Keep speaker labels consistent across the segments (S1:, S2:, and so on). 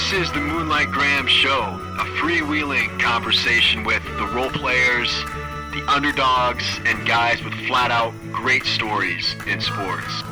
S1: This is the Moonlight Graham Show, a freewheeling conversation with the role players, the underdogs, and guys with flat-out great stories in sports.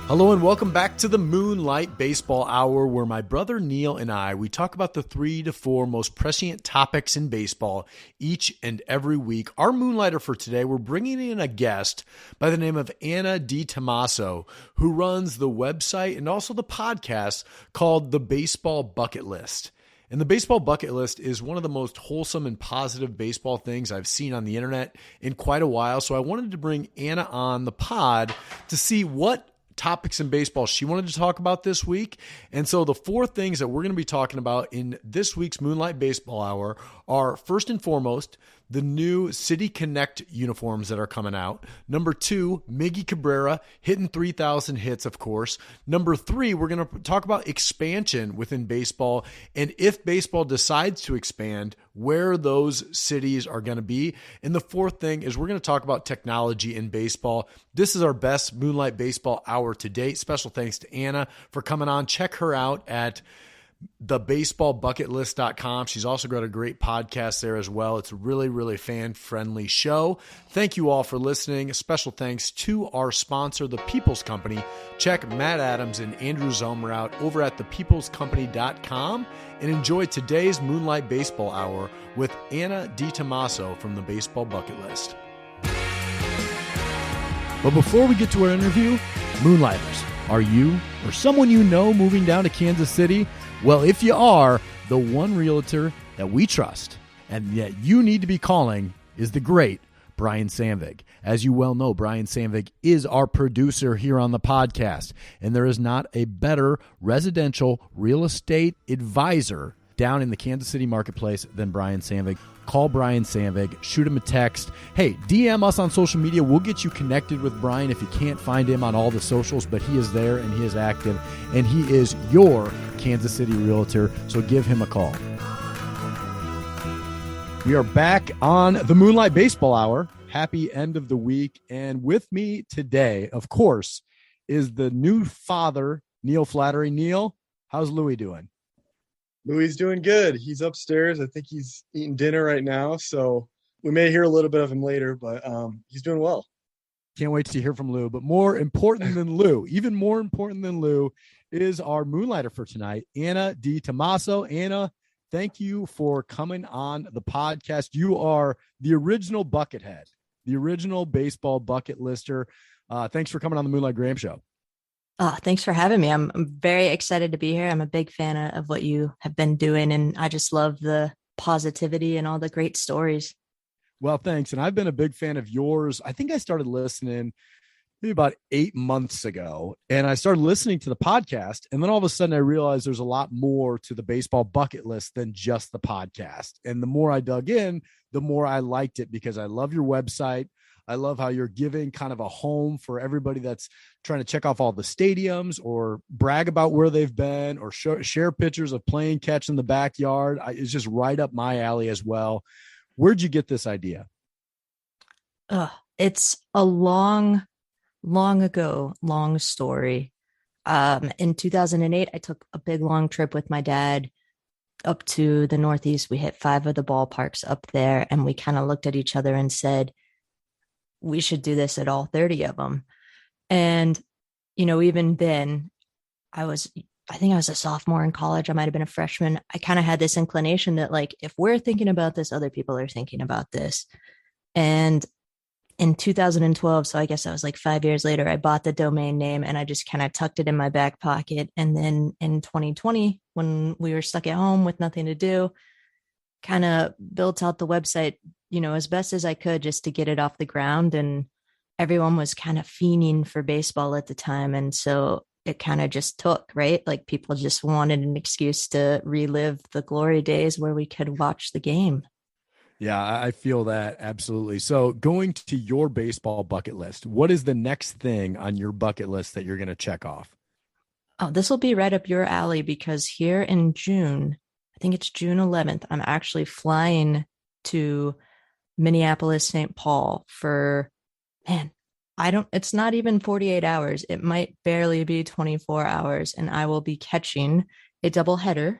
S2: Hello and welcome back to the Moonlight Baseball Hour, where my brother Neil and we talk about the 3 to 4 most prescient topics in baseball each and every week. Our Moonlighter for today, we're bringing in a guest by the name of DiTommaso, who runs the website and also the podcast called The Baseball Bucket List. And the Baseball Bucket List is one of the most wholesome and positive baseball things I've seen on the internet in quite a while. So I wanted to bring Anna on the pod to see what topics in baseball she wanted to talk about this week. And so the 4 things that we're going to be talking about in this week's Moonlight Baseball Hour are, first and foremost, the new City Connect uniforms that are coming out. Number 2, Miguel Cabrera hitting 3,000 hits, of course. Number 3, we're going to talk about expansion within baseball, and if baseball decides to expand, where those cities are going to be. And the 4th thing is we're going to talk about technology in baseball. This is our best Moonlight Baseball Hour to date. Special thanks to Anna for coming on. Check her out at thebaseballbucketlist.com. She's also got a great podcast there as well. It's a really, really fan-friendly show. Thank you all for listening. A special thanks to our sponsor, The People's Company. Check Matt Adams and Andrew Zomer out over at thepeoplescompany.com and enjoy today's Moonlight Baseball Hour with Anna DiTommaso from The Baseball Bucket List. But before we get to our interview, Moonlighters, are you or someone you know moving down to Kansas City? Well, if you are, the one realtor that we trust and that you need to be calling is the great Brian Samvig. As you well know, Brian Samvig is our producer here on the podcast, and there is not a better residential real estate advisor down in the Kansas City marketplace than Brian Samvig. Call Brian Samvig, shoot him a text. Hey, DM us on social media. We'll get you connected with Brian if you can't find him on all the socials, but he is there and he is active, and he is your Kansas City realtor, so give him a call. We are back on the Moonlight Baseball Hour. Happy end of the week. And with me today, of course, is the new father, Neil Flattery. Neil, how's Louie doing?
S3: Louis doing good. He's upstairs. I think he's eating dinner right now, so we may hear a little bit of him later, but he's doing well.
S2: Can't wait to hear from Lou. But more important than Lou, even more important than Lou, is our Moonlighter for tonight, Anna DiTommaso. Anna, thank you for coming on the podcast. You are the original Buckethead, the original baseball bucket lister. Thanks for coming on the Moonlight Graham Show.
S4: Oh, thanks for having me. I'm very excited to be here. I'm a big fan of what you have been doing, and I just love the positivity and all the great stories.
S2: Well, thanks. And I've been a big fan of yours. I think I started listening maybe about 8 months ago, and I started listening to the podcast, and then all of a sudden I realized there's a lot more to the baseball bucket list than just the podcast. And the more I dug in, the more I liked it, because I love your website. I love how you're giving kind of a home for everybody that's trying to check off all the stadiums or brag about where they've been or share pictures of playing catch in the backyard. It's just right up my alley as well. Where'd you get this idea?
S4: It's a long story. In 2008, I took a big long trip with my dad up to the Northeast. We hit 5 of the ballparks up there, and we kind of looked at each other and said, we should do this at all 30 of them. And, even then I think I was a sophomore in college. I might've been a freshman. I kind of had this inclination that, like, if we're thinking about this, other people are thinking about this. And in 2012, so I guess that was like 5 years later, I bought the domain name and I just kind of tucked it in my back pocket. And then in 2020, when we were stuck at home with nothing to do, kind of built out the website, as best as I could, just to get it off the ground. And everyone was kind of fiending for baseball at the time. And so it kind of just took, right? Like, people just wanted an excuse to relive the glory days where we could watch the game.
S2: Yeah, I feel that. Absolutely. So going to your baseball bucket list, what is the next thing on your bucket list that you're going to check off?
S4: Oh, this will be right up your alley, because here in June, I think it's June 11th, I'm actually flying to Minneapolis, St. Paul for, it's not even 48 hours. It might barely be 24 hours. And I will be catching a doubleheader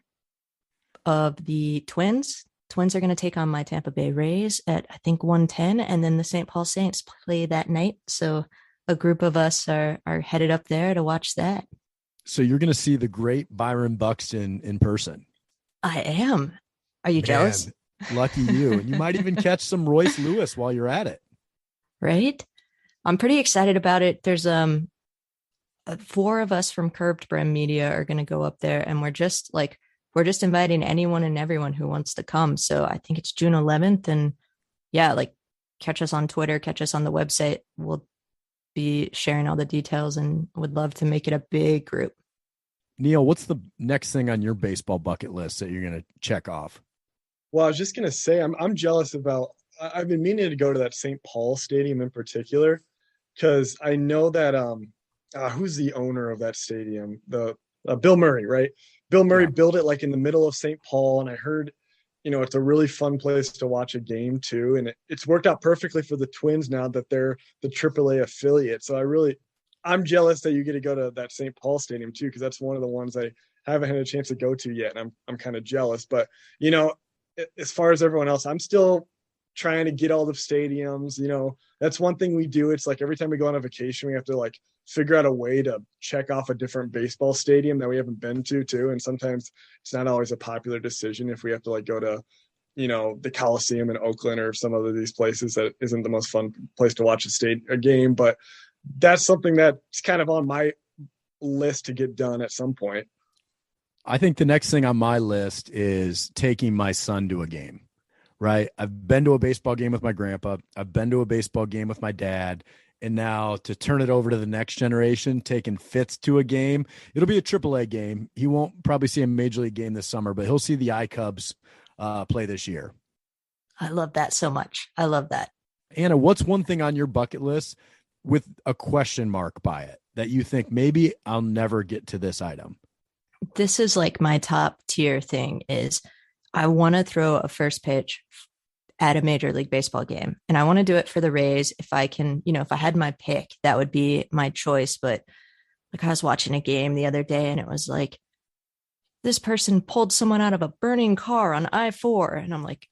S4: of the Twins. Twins are going to take on my Tampa Bay Rays at, I think, 1:10, and then the St. Paul Saints play that night. So a group of us are headed up there to watch that.
S2: So you're going to see the great Byron Buxton in person.
S4: I am. Are you jealous?
S2: Lucky you. And you might even catch some Royce Lewis while you're at it.
S4: Right? I'm pretty excited about it. There's 4 of us from Curved Brim Media are going to go up there, and we're just inviting anyone and everyone who wants to come. So I think it's June 11th, and yeah, like catch us on Twitter, catch us on the website. We'll be sharing all the details and would love to make it a big group.
S2: Neil, what's the next thing on your baseball bucket list that you're going to check off?
S3: Well, I was just going to say, I'm jealous about, I've been meaning to go to that St. Paul stadium in particular, because I know that, who's the owner of that stadium? Bill Murray, right? Bill Murray built it like in the middle of St. Paul. And I heard, it's a really fun place to watch a game too. And it's worked out perfectly for the Twins now that they're the AAA affiliate. So I'm jealous that you get to go to that St. Paul stadium too, because that's one of the ones I haven't had a chance to go to yet. And I'm kind of jealous, but as far as everyone else, I'm still trying to get all the stadiums. That's one thing we do. It's like every time we go on a vacation, we have to like figure out a way to check off a different baseball stadium that we haven't been to too. And sometimes it's not always a popular decision if we have to like go to, the Coliseum in Oakland or some of these places that isn't the most fun place to watch a game. But that's something that's kind of on my list to get done at some point.
S2: I think the next thing on my list is taking my son to a game, right? I've been to a baseball game with my grandpa. I've been to a baseball game with my dad. And now to turn it over to the next generation, taking Fitz to a game, it'll be a AAA game. He won't probably see a major league game this summer, but he'll see the iCubs play this year.
S4: I love that so much. I love that.
S2: Anna, what's one thing on your bucket list with a question mark by it that you think maybe I'll never get to this item?
S4: This is like my top tier thing is I want to throw a first pitch at a Major League Baseball game. And I want to do it for the Rays. If I can, if I had my pick, that would be my choice. But like I was watching a game the other day and it was like, this person pulled someone out of a burning car on I-4. And I'm like,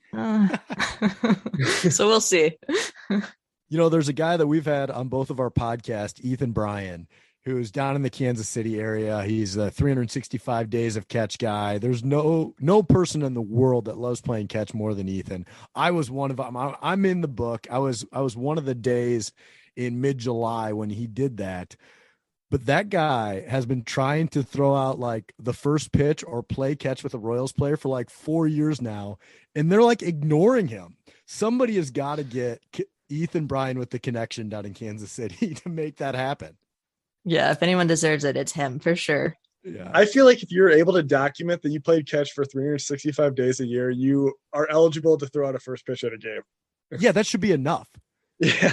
S4: so we'll see.
S2: There's a guy that we've had on both of our podcasts, Ethan Bryan, who's down in the Kansas City area. He's a 365 days of catch guy. There's no person in the world that loves playing catch more than Ethan. I was one of them. I'm in the book. I was one of the days in mid-July when he did that. But that guy has been trying to throw out like the first pitch or play catch with a Royals player for like 4 years now. And they're like ignoring him. Somebody has got to get Ethan Bryan with the connection down in Kansas City to make that happen.
S4: Yeah, if anyone deserves it, it's him for sure.
S2: Yeah.
S3: I feel like if you're able to document that you played catch for 365 days a year, you are eligible to throw out a first pitch at a game.
S2: Yeah, that should be enough.
S3: Yeah.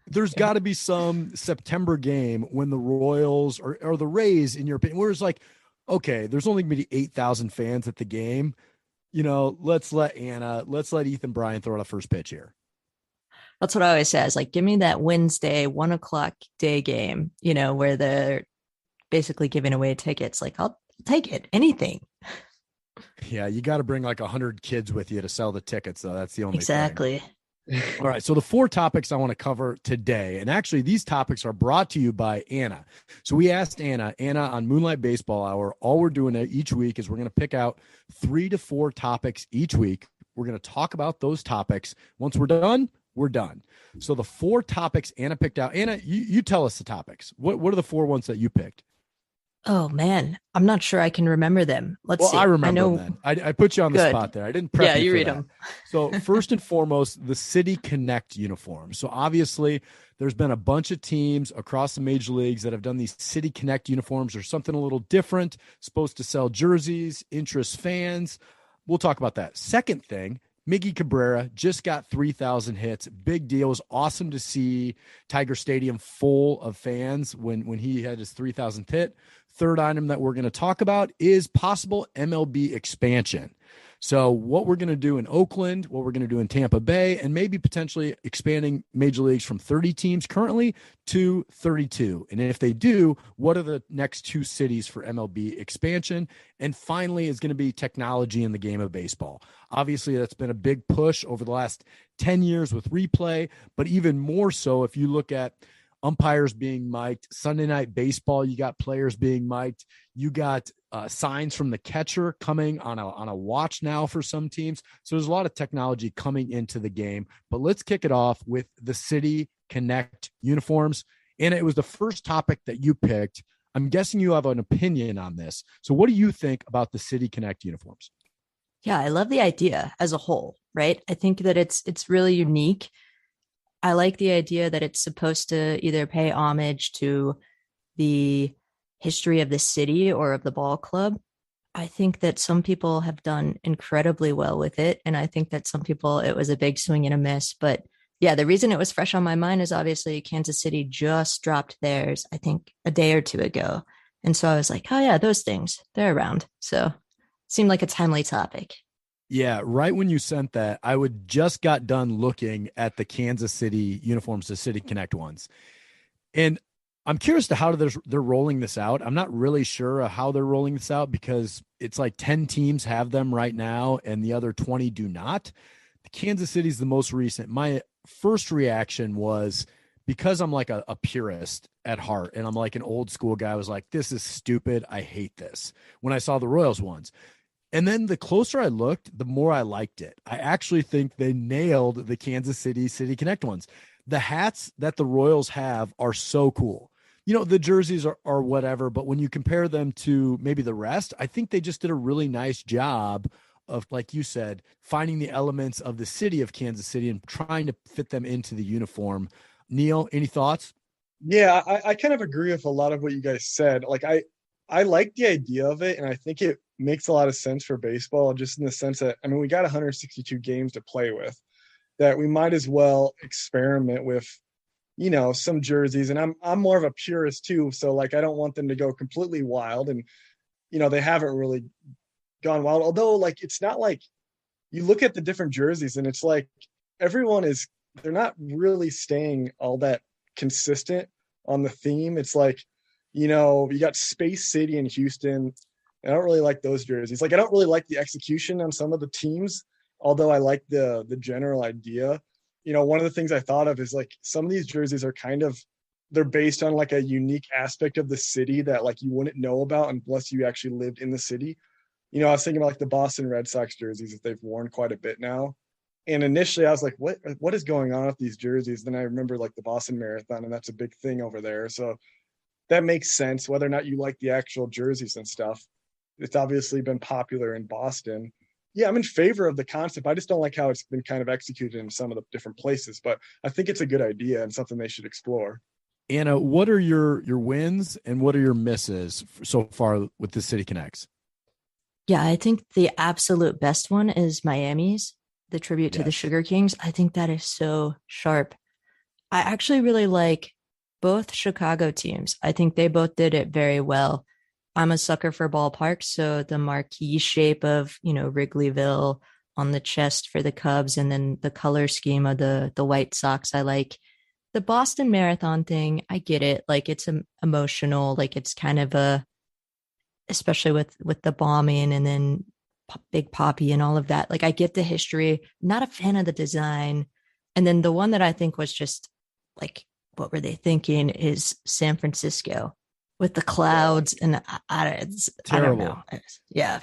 S2: There's got to be some September game when the Royals or the Rays, in your opinion, where it's like, okay, there's only going to be 8,000 fans at the game. Let's let Ethan Bryan throw out a first pitch here.
S4: That's what I always say. Is like, give me that Wednesday 1:00 day game, where they're basically giving away tickets. Like, I'll take it, anything.
S2: Yeah, you got to bring like 100 kids with you to sell the tickets, though. That's the only
S4: exactly.
S2: thing. All right. So the 4 topics I want to cover today, and actually these topics are brought to you by Anna. So we asked Anna on Moonlight Baseball Hour, all we're doing each week is we're going to pick out 3 to 4 topics each week. We're going to talk about those topics. Once we're done, we're done. So the 4 topics Anna picked out. Anna, you tell us the topics. What are the 4 ones that you picked?
S4: Oh man, I'm not sure I can remember them. Let's see.
S2: I remember them then. I put you on the spot there. I didn't prep you
S4: read
S2: for that.
S4: them.
S2: So first and foremost, the City Connect uniform. So obviously there's been a bunch of teams across the major leagues that have done these City Connect uniforms or something a little different, supposed to sell jerseys, interest fans. We'll talk about that. Second thing, Miggy Cabrera just got 3,000 hits. Big deal. It was awesome to see Tiger Stadium full of fans when he had his 3,000th hit. Third item that we're going to talk about is possible MLB expansion. So what we're going to do in Oakland, what we're going to do in Tampa Bay, and maybe potentially expanding major leagues from 30 teams currently to 32. And if they do, what are the next two cities for MLB expansion? And finally is going to be technology in the game of baseball. Obviously, that's been a big push over the last 10 years with replay, but even more so if you look at umpires being mic'd, Sunday Night Baseball, you got players being mic'd, you got signs from the catcher coming on a watch now for some teams. So there's a lot of technology coming into the game, but let's kick it off with the City Connect uniforms. And it was the first topic that you picked. I'm guessing you have an opinion on this. So what do you think about the City Connect uniforms?
S4: Yeah, I love the idea as a whole, right? I think that it's really unique. I like the idea that it's supposed to either pay homage to the history of the city or of the ball club. I think that some people have done incredibly well with it. And I think that some people, it was a big swing and a miss. But yeah, the reason it was fresh on my mind is obviously Kansas City just dropped theirs, I think a day or two ago. And so I was like, oh yeah, those things, they're around. So it seemed like a timely topic.
S2: Yeah, right when you sent that, I would just got done looking at the Kansas City uniforms, the City Connect ones. And I'm curious to how they're rolling this out. I'm not really sure how they're rolling this out because it's like 10 teams have them right now and the other 20 do not. The Kansas City is the most recent. My first reaction was, because I'm like a purist at heart and I'm like an old school guy, I was like, this is stupid. I hate this when I saw the Royals ones. And then the closer I looked, the more I liked it. I actually think they nailed the Kansas City Connect ones. The hats that the Royals have are so cool. You know, the jerseys are whatever, but when you compare them to maybe the rest, I think they just did a really nice job of, like you said, finding the elements of the city of Kansas City and trying to fit them into the uniform. Neil, any thoughts?
S3: Yeah, I kind of agree with a lot of what you guys said. Like I like the idea of it, and I think it makes a lot of sense for baseball, just in the sense that, I mean, we got 162 games to play with, that we might as well experiment with, you know, some jerseys. And I'm more of a purist too, so like I don't want them to go completely wild, and you know, they haven't really gone wild. Although, like, it's not like you look at the different jerseys and it's like they're not really staying all that consistent on the theme. It's like, you know, you got Space City in Houston. I don't really like those jerseys. Like, I don't really like the execution on some of the teams, although I like the general idea. You know, one of the things I thought of is like some of these jerseys are they're based on like a unique aspect of the city that like you wouldn't know about unless you actually lived in the city. You know, I was thinking about like the Boston Red Sox jerseys that they've worn quite a bit now. And initially I was like, what is going on with these jerseys? Then I remember like the Boston Marathon, and that's a big thing over there. So that makes sense, whether or not you like the actual jerseys and stuff. It's obviously been popular in Boston. Yeah, I'm in favor of the concept. I just don't like how it's been kind of executed in some of the different places, but I think it's a good idea and something they should explore.
S2: Anna, what are your wins and what are your misses so far with the City Connects?
S4: Yeah, I think the absolute best one is Miami's, the tribute to the Sugar Kings. I think that is so sharp. I actually really like both Chicago teams. I think they both did it very well. I'm a sucker for ballparks, so the marquee shape of, you know, Wrigleyville on the chest for the Cubs, and then the color scheme of the White Sox. I like the Boston Marathon thing. I get it. Like, it's emotional. Like, it's kind of especially with the bombing and then Big Poppy and all of that. Like, I get the history. Not a fan of the design. And then the one that I think was just like, what were they thinking, is San Francisco with the clouds. And I don't know. Yeah.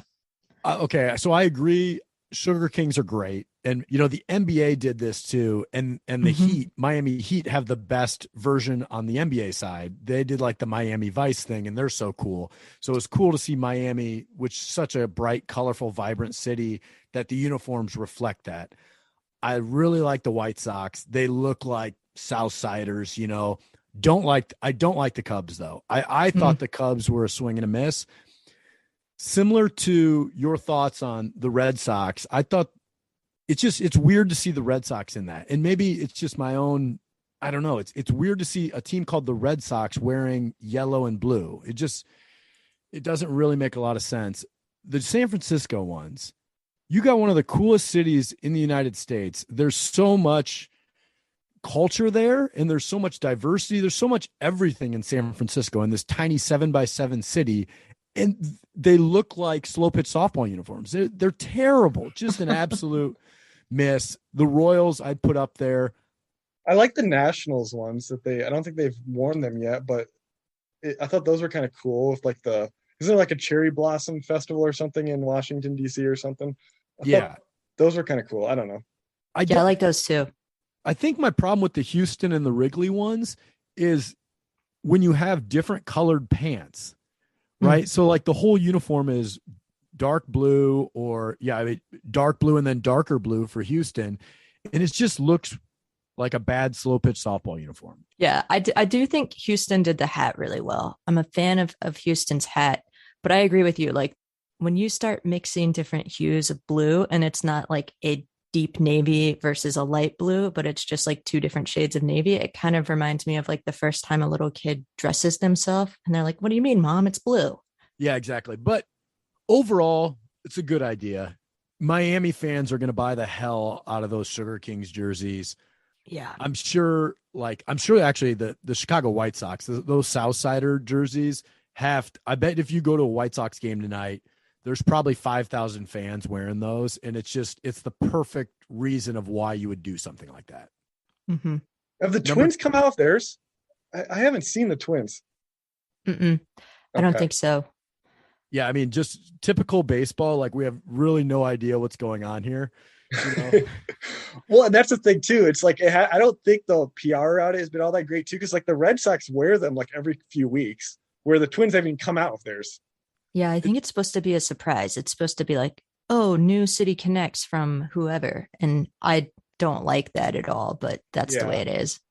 S2: Okay. So I agree. Sugar Kings are great. And, you know, the NBA did this too. And the Heat, Miami Heat, have the best version on the NBA side. They did like the Miami Vice thing, and they're so cool. So it's cool to see Miami, which is such a bright, colorful, vibrant city, that the uniforms reflect that. I really like the White Sox. They look like Southsiders, you know. I don't like the Cubs though. I thought the Cubs were a swing and a miss. Similar to your thoughts on the Red Sox, I thought it's weird to see the Red Sox in that. And maybe it's just my own, I don't know. It's weird to see a team called the Red Sox wearing yellow and blue. It doesn't really make a lot of sense. The San Francisco ones, you got one of the coolest cities in the United States. There's so much culture there, and there's so much diversity. There's so much everything in San Francisco, in this tiny 7x7 city. And they look like slow pitch softball uniforms. They're terrible. Just an absolute miss. The Royals I'd put up there.
S3: I like the Nationals ones I don't think they've worn them yet, but I thought those were kind of cool with like isn't there like a cherry blossom festival or something in Washington, D.C. or something?
S2: Yeah.
S3: Those were kind of cool. I don't know.
S4: I like those too.
S2: I think my problem with the Houston and the Wrigley ones is when you have different colored pants, right? So like the whole uniform is dark blue dark blue and then darker blue for Houston. And it just looks like a bad slow pitch softball uniform.
S4: Yeah, I do think Houston did the hat really well. I'm a fan of Houston's hat, but I agree with you. Like when you start mixing different hues of blue and it's not like a deep navy versus a light blue, but it's just like two different shades of navy, it kind of reminds me of like the first time a little kid dresses themselves and they're like, what do you mean, Mom? It's blue.
S2: Yeah, exactly. But overall, it's a good idea. Miami fans are going to buy the hell out of those Sugar Kings jerseys.
S4: Yeah.
S2: I'm sure actually the Chicago White Sox, those Southsider jerseys I bet if you go to a White Sox game tonight, there's probably 5,000 fans wearing those. And it's the perfect reason of why you would do something like that.
S4: Mm-hmm.
S3: Have the Twins come out of theirs? I haven't seen the Twins.
S4: I don't think so.
S2: Yeah. I mean, just typical baseball. Like we have really no idea what's going on here. You know?
S3: Well, and that's the thing too. It's like, I don't think the PR out has been all that great too. Cause like the Red Sox wear them like every few weeks, where the Twins haven't even come out of theirs.
S4: Yeah, I think it's supposed to be a surprise. It's supposed to be like, oh, new city connects from whoever. And I don't like that at all, but that's the way it is.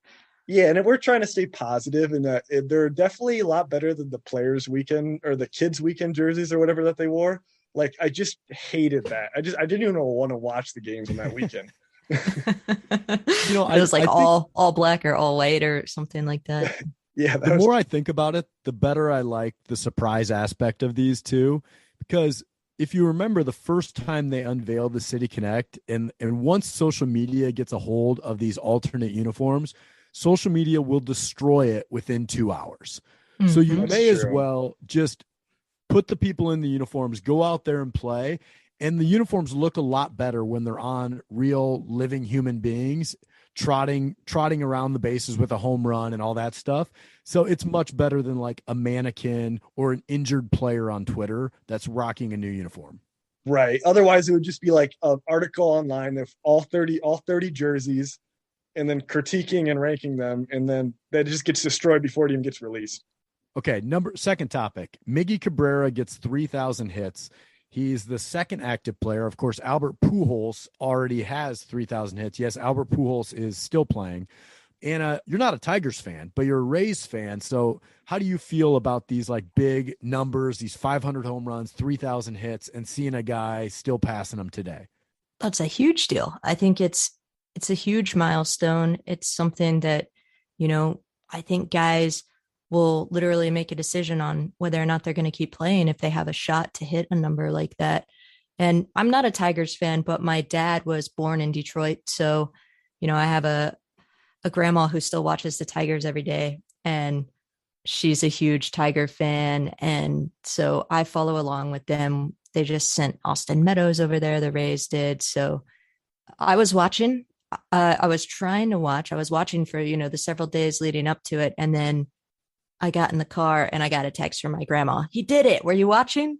S3: Yeah, and we're trying to stay positive, and they're definitely a lot better than the Players Weekend or the Kids Weekend jerseys or whatever that they wore. Like, I just hated that. I didn't even want to watch the games on that weekend.
S4: It was like all black or all white or something like that.
S3: Yeah.
S2: The more I think about it, the better I like the surprise aspect of these two, because if you remember the first time they unveiled the City Connect, and once social media gets a hold of these alternate uniforms, social media will destroy it within 2 hours. So you may as well just put the people in the uniforms, go out there and play. And the uniforms look a lot better when they're on real living human beings trotting around the bases with a home run and all that stuff. So it's much better than like a mannequin or an injured player on Twitter that's rocking a new uniform.
S3: Right. Otherwise it would just be like an article online of all 30 jerseys and then critiquing and ranking them. And then that just gets destroyed before it even gets released.
S2: Okay. Second topic, Miggy Cabrera gets 3,000 hits. He's the second active player. Of course, Albert Pujols already has 3,000 hits. Yes, Albert Pujols is still playing. And you're not a Tigers fan, but you're a Rays fan. So how do you feel about these like big numbers, these 500 home runs, 3,000 hits, and seeing a guy still passing them today?
S4: That's a huge deal. I think it's a huge milestone. It's something that, I think guys will literally make a decision on whether or not they're going to keep playing if they have a shot to hit a number like that. And I'm not a Tigers fan, but my dad was born in Detroit. So, I have a grandma who still watches the Tigers every day, and she's a huge Tiger fan. And so I follow along with them. They just sent Austin Meadows over there. The Rays did. So I was watching, I was trying to watch, I was watching for, the several days leading up to it. And then I got in the car and I got a text from my grandma. He did it. Were you watching?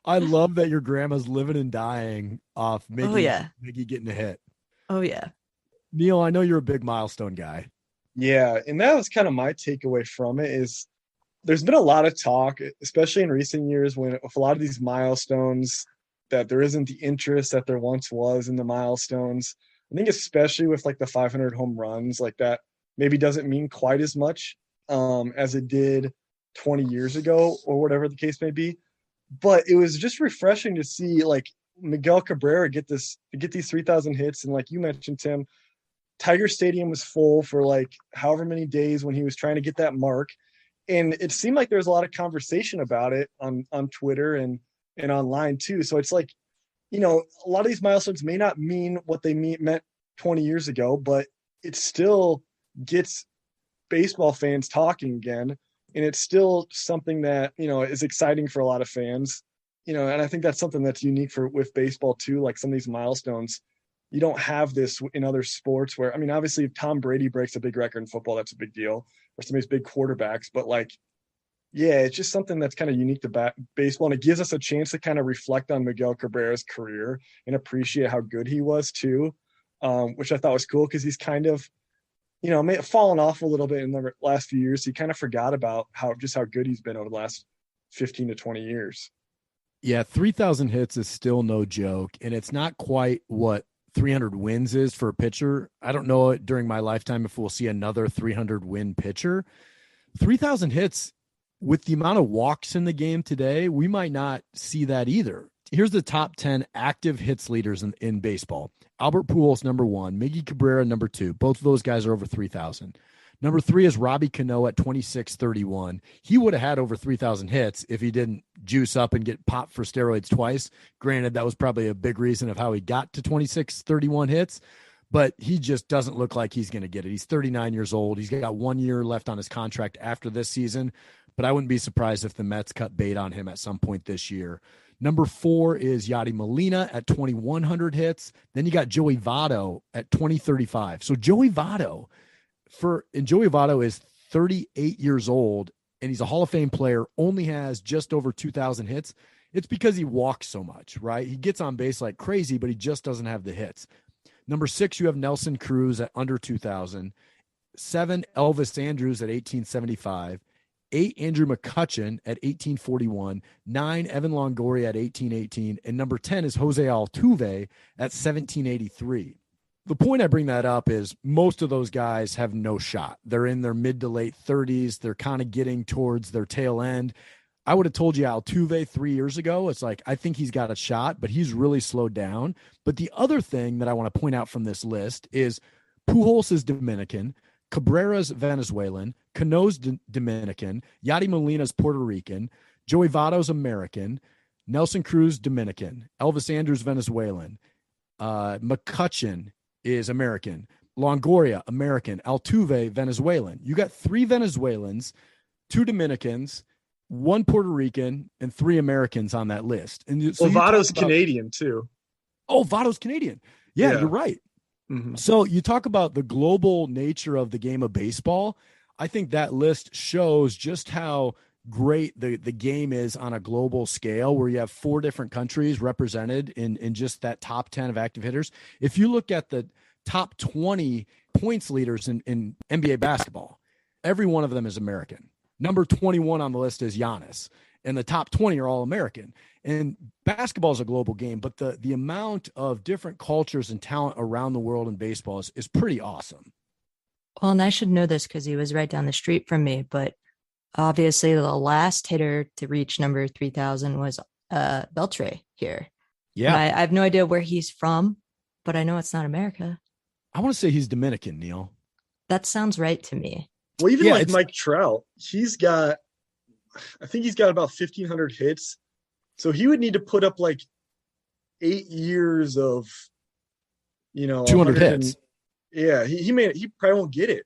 S2: I love that your grandma's living and dying off Miggy getting a hit.
S4: Oh, yeah.
S2: Neil, I know you're a big milestone guy.
S3: Yeah, and that was kind of my takeaway from it is there's been a lot of talk, especially in recent years, with a lot of these milestones that there isn't the interest that there once was in the milestones. I think especially with like the 500 home runs, like that maybe doesn't mean quite as much as it did 20 years ago or whatever the case may be. But it was just refreshing to see like Miguel Cabrera get these 3,000 hits. And like you mentioned, Tim, Tiger Stadium was full for like however many days when he was trying to get that mark. And it seemed like there was a lot of conversation about it on Twitter. And and online too. So it's like, a lot of these milestones may not mean what they meant 20 years ago, but it still gets baseball fans talking again. And it's still something that, is exciting for a lot of fans, and I think that's something that's unique with baseball too. Like some of these milestones, you don't have this in other sports where, obviously if Tom Brady breaks a big record in football, that's a big deal, or some of these big quarterbacks, but like, yeah, it's just something that's kind of unique to baseball. And it gives us a chance to kind of reflect on Miguel Cabrera's career and appreciate how good he was too, which I thought was cool because he's kind of, may have fallen off a little bit in the last few years. He kind of forgot about how good he's been over the last 15 to 20 years.
S2: Yeah, 3,000 hits is still no joke, and it's not quite what 300 wins is for a pitcher. I don't know during my lifetime if we'll see another 300 win pitcher. 3,000 hits with the amount of walks in the game today, we might not see that either. Here's the top 10 active hits leaders in baseball. Albert Pujols, number 1. Miggy Cabrera, number 2. Both of those guys are over 3,000. Number 3 is Robbie Cano at 2631. He would have had over 3,000 hits if he didn't juice up and get popped for steroids twice. Granted, that was probably a big reason of how he got to 2631 hits, but he just doesn't look like he's going to get it. He's 39 years old. He's got 1 year left on his contract after this season, but I wouldn't be surprised if the Mets cut bait on him at some point this year. Number 4 is Yadi Molina at 2,100 hits. Then you got Joey Votto at 2035. So Joey Votto is 38 years old, and he's a Hall of Fame player, only has just over 2,000 hits. It's because he walks so much, right? He gets on base like crazy, but he just doesn't have the hits. Number 6, you have Nelson Cruz at under 2,000. 7, Elvis Andrus at 1875. 8, Andrew McCutchen at 1841. 9, Evan Longoria at 1818. And number 10 is Jose Altuve at 1783. The point I bring that up is most of those guys have no shot. They're in their mid to late 30s. They're kind of getting towards their tail end. I would have told you Altuve 3 years ago. It's like, I think he's got a shot, but he's really slowed down. But the other thing that I want to point out from this list is Pujols is Dominican, Cabrera's Venezuelan, Cano's Dominican, Yadi Molina's Puerto Rican, Joey Votto's American, Nelson Cruz Dominican, Elvis Andrus Venezuelan, McCutchen is American, Longoria American, Altuve Venezuelan. You got 3 Venezuelans, 2 Dominicans, 1 Puerto Rican, and 3 Americans on that list. And so
S3: Votto's Canadian too.
S2: Oh, Votto's Canadian. Yeah, you're right.
S3: Mm-hmm.
S2: So you talk about the global nature of the game of baseball. I think that list shows just how great the game is on a global scale, where you have 4 different countries represented in just that top 10 of active hitters. If you look at the top 20 points leaders in NBA basketball, every one of them is American. Number 21 on the list is Giannis, and the top 20 are all American. And basketball is a global game, but the amount of different cultures and talent around the world in baseball is pretty awesome.
S4: Well, and I should know this because he was right down the street from me, but obviously the last hitter to reach number 3,000 was Beltre here.
S2: Yeah.
S4: I have no idea where he's from, but I know it's not America.
S2: I want to say he's Dominican, Neil.
S4: That sounds right to me.
S3: Well, even Mike Trout, I think he's got about 1,500 hits. So he would need to put up like 8 years of,
S2: 200 hits.
S3: Yeah, he probably won't get it.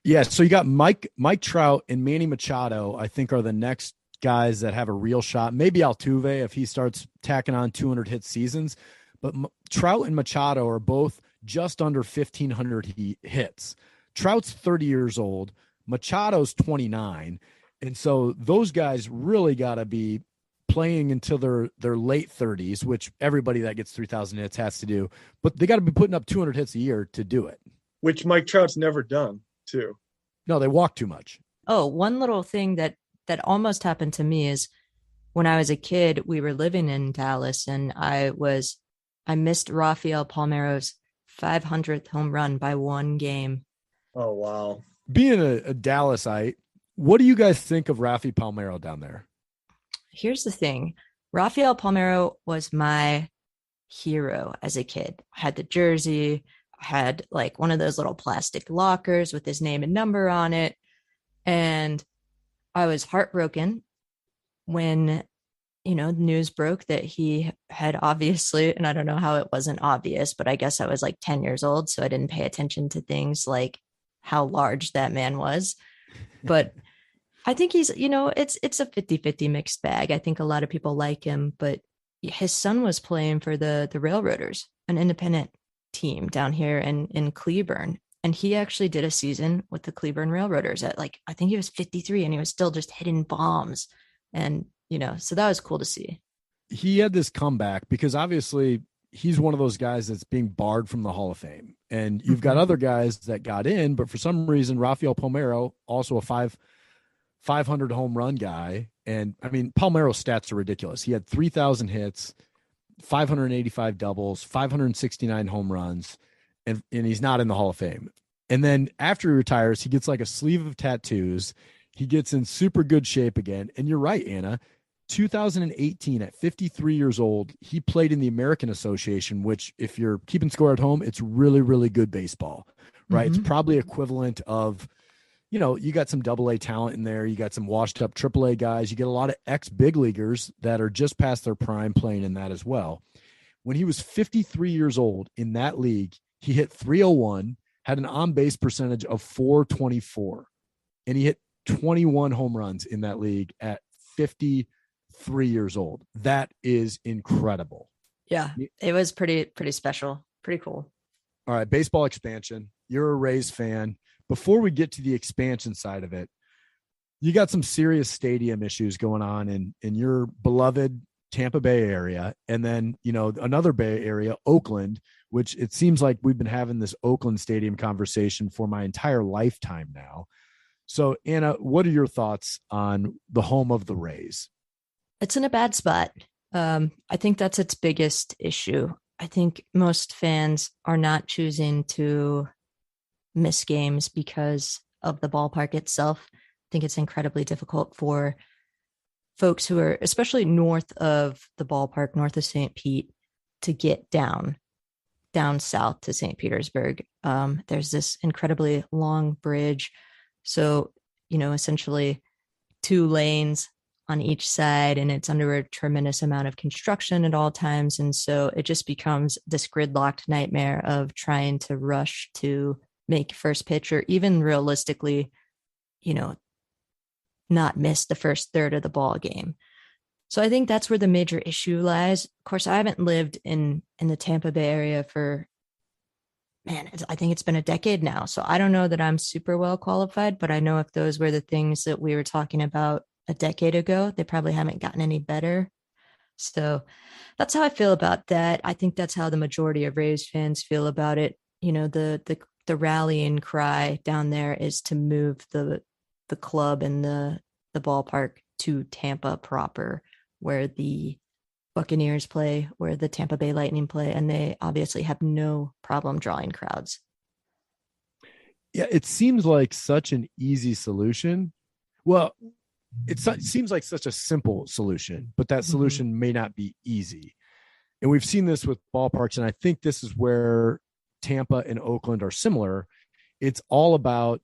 S2: Yeah, so you got Mike Trout and Manny Machado, I think, are the next guys that have a real shot. Maybe Altuve if he starts tacking on 200 hit seasons. But Trout and Machado are both just under 1,500 hits. Trout's 30 years old. Machado's 29. And so those guys really got to be playing until their late 30s, which everybody that gets 3,000 hits has to do. But they got to be putting up 200 hits a year to do it.
S3: Which Mike Trout's never done, too.
S2: No, they walk too much.
S4: Oh, one little thing that almost happened to me is when I was a kid, we were living in Dallas, and I missed Rafael Palmeiro's 500th home run by 1 game.
S3: Oh, wow.
S2: Being a Dallasite, what do you guys think of Rafi Palmeiro down there?
S4: Here's the thing. Rafael Palmeiro was my hero as a kid. I had the jersey. I had like one of those little plastic lockers with his name and number on it. And I was heartbroken when news broke that he had obviously, and I don't know how it wasn't obvious, but I guess I was like 10 years old. So I didn't pay attention to things like how large that man was. But I think he's, it's a 50-50 mixed bag. I think a lot of people like him, but his son was playing for the Railroaders, an independent team down here in Cleburne. And he actually did a season with the Cleburne Railroaders at I think he was 53 and he was still just hitting bombs. And, so that was cool to see.
S2: He had this comeback because obviously he's one of those guys that's being barred from the Hall of Fame. And you've got other guys that got in, but for some reason, Rafael Palmeiro, also a 500 home run guy. And I mean, Palmeiro's stats are ridiculous. He had 3,000 hits, 585 doubles, 569 home runs, and he's not in the Hall of Fame. And then after he retires, he gets like a sleeve of tattoos. He gets in super good shape again. And you're right, Anna. 2018, at 53 years old, he played in the American Association, which, if you're keeping score at home, it's really, really good baseball, right? It's probably equivalent of, you got some AA talent in there. You got some washed up AAA guys. You get a lot of ex-big leaguers that are just past their prime playing in that as well. When he was 53 years old in that league, he hit 301, had an on-base percentage of 424, and he hit 21 home runs in that league at 53 years old. That is incredible.
S4: Yeah, it was pretty special. Pretty cool.
S2: All right, baseball expansion. You're a Rays fan. Before we get to the expansion side of it, you got some serious stadium issues going on in your beloved Tampa Bay area. And then, another Bay area, Oakland, which it seems like we've been having this Oakland stadium conversation for my entire lifetime now. So, Anna, what are your thoughts on the home of the Rays?
S4: It's in a bad spot. I think that's its biggest issue. I think most fans are not choosing to miss games because of the ballpark itself. I think it's incredibly difficult for folks who are, especially north of the ballpark, north of St. Pete, to get down south to St. Petersburg. There's this incredibly long bridge. So, essentially 2 lanes on each side, and it's under a tremendous amount of construction at all times. And so it just becomes this gridlocked nightmare of trying to rush to make first pitch, or even realistically, not miss the first third of the ball game. So I think that's where the major issue lies. Of course, I haven't lived in the Tampa Bay area for, I think it's been a decade now. So I don't know that I'm super well qualified, but I know if those were the things that we were talking about a decade ago, they probably haven't gotten any better. So that's how I feel about that. I think that's how the majority of Rays fans feel about it. The rallying cry down there is to move the club and the ballpark to Tampa proper, where the Buccaneers play, where the Tampa Bay Lightning play, and they obviously have no problem drawing crowds.
S2: Yeah, it seems like such an easy solution. Well, it seems like such a simple solution, but that solution may not be easy. And we've seen this with ballparks, and I think this is where Tampa and Oakland are similar. It's all about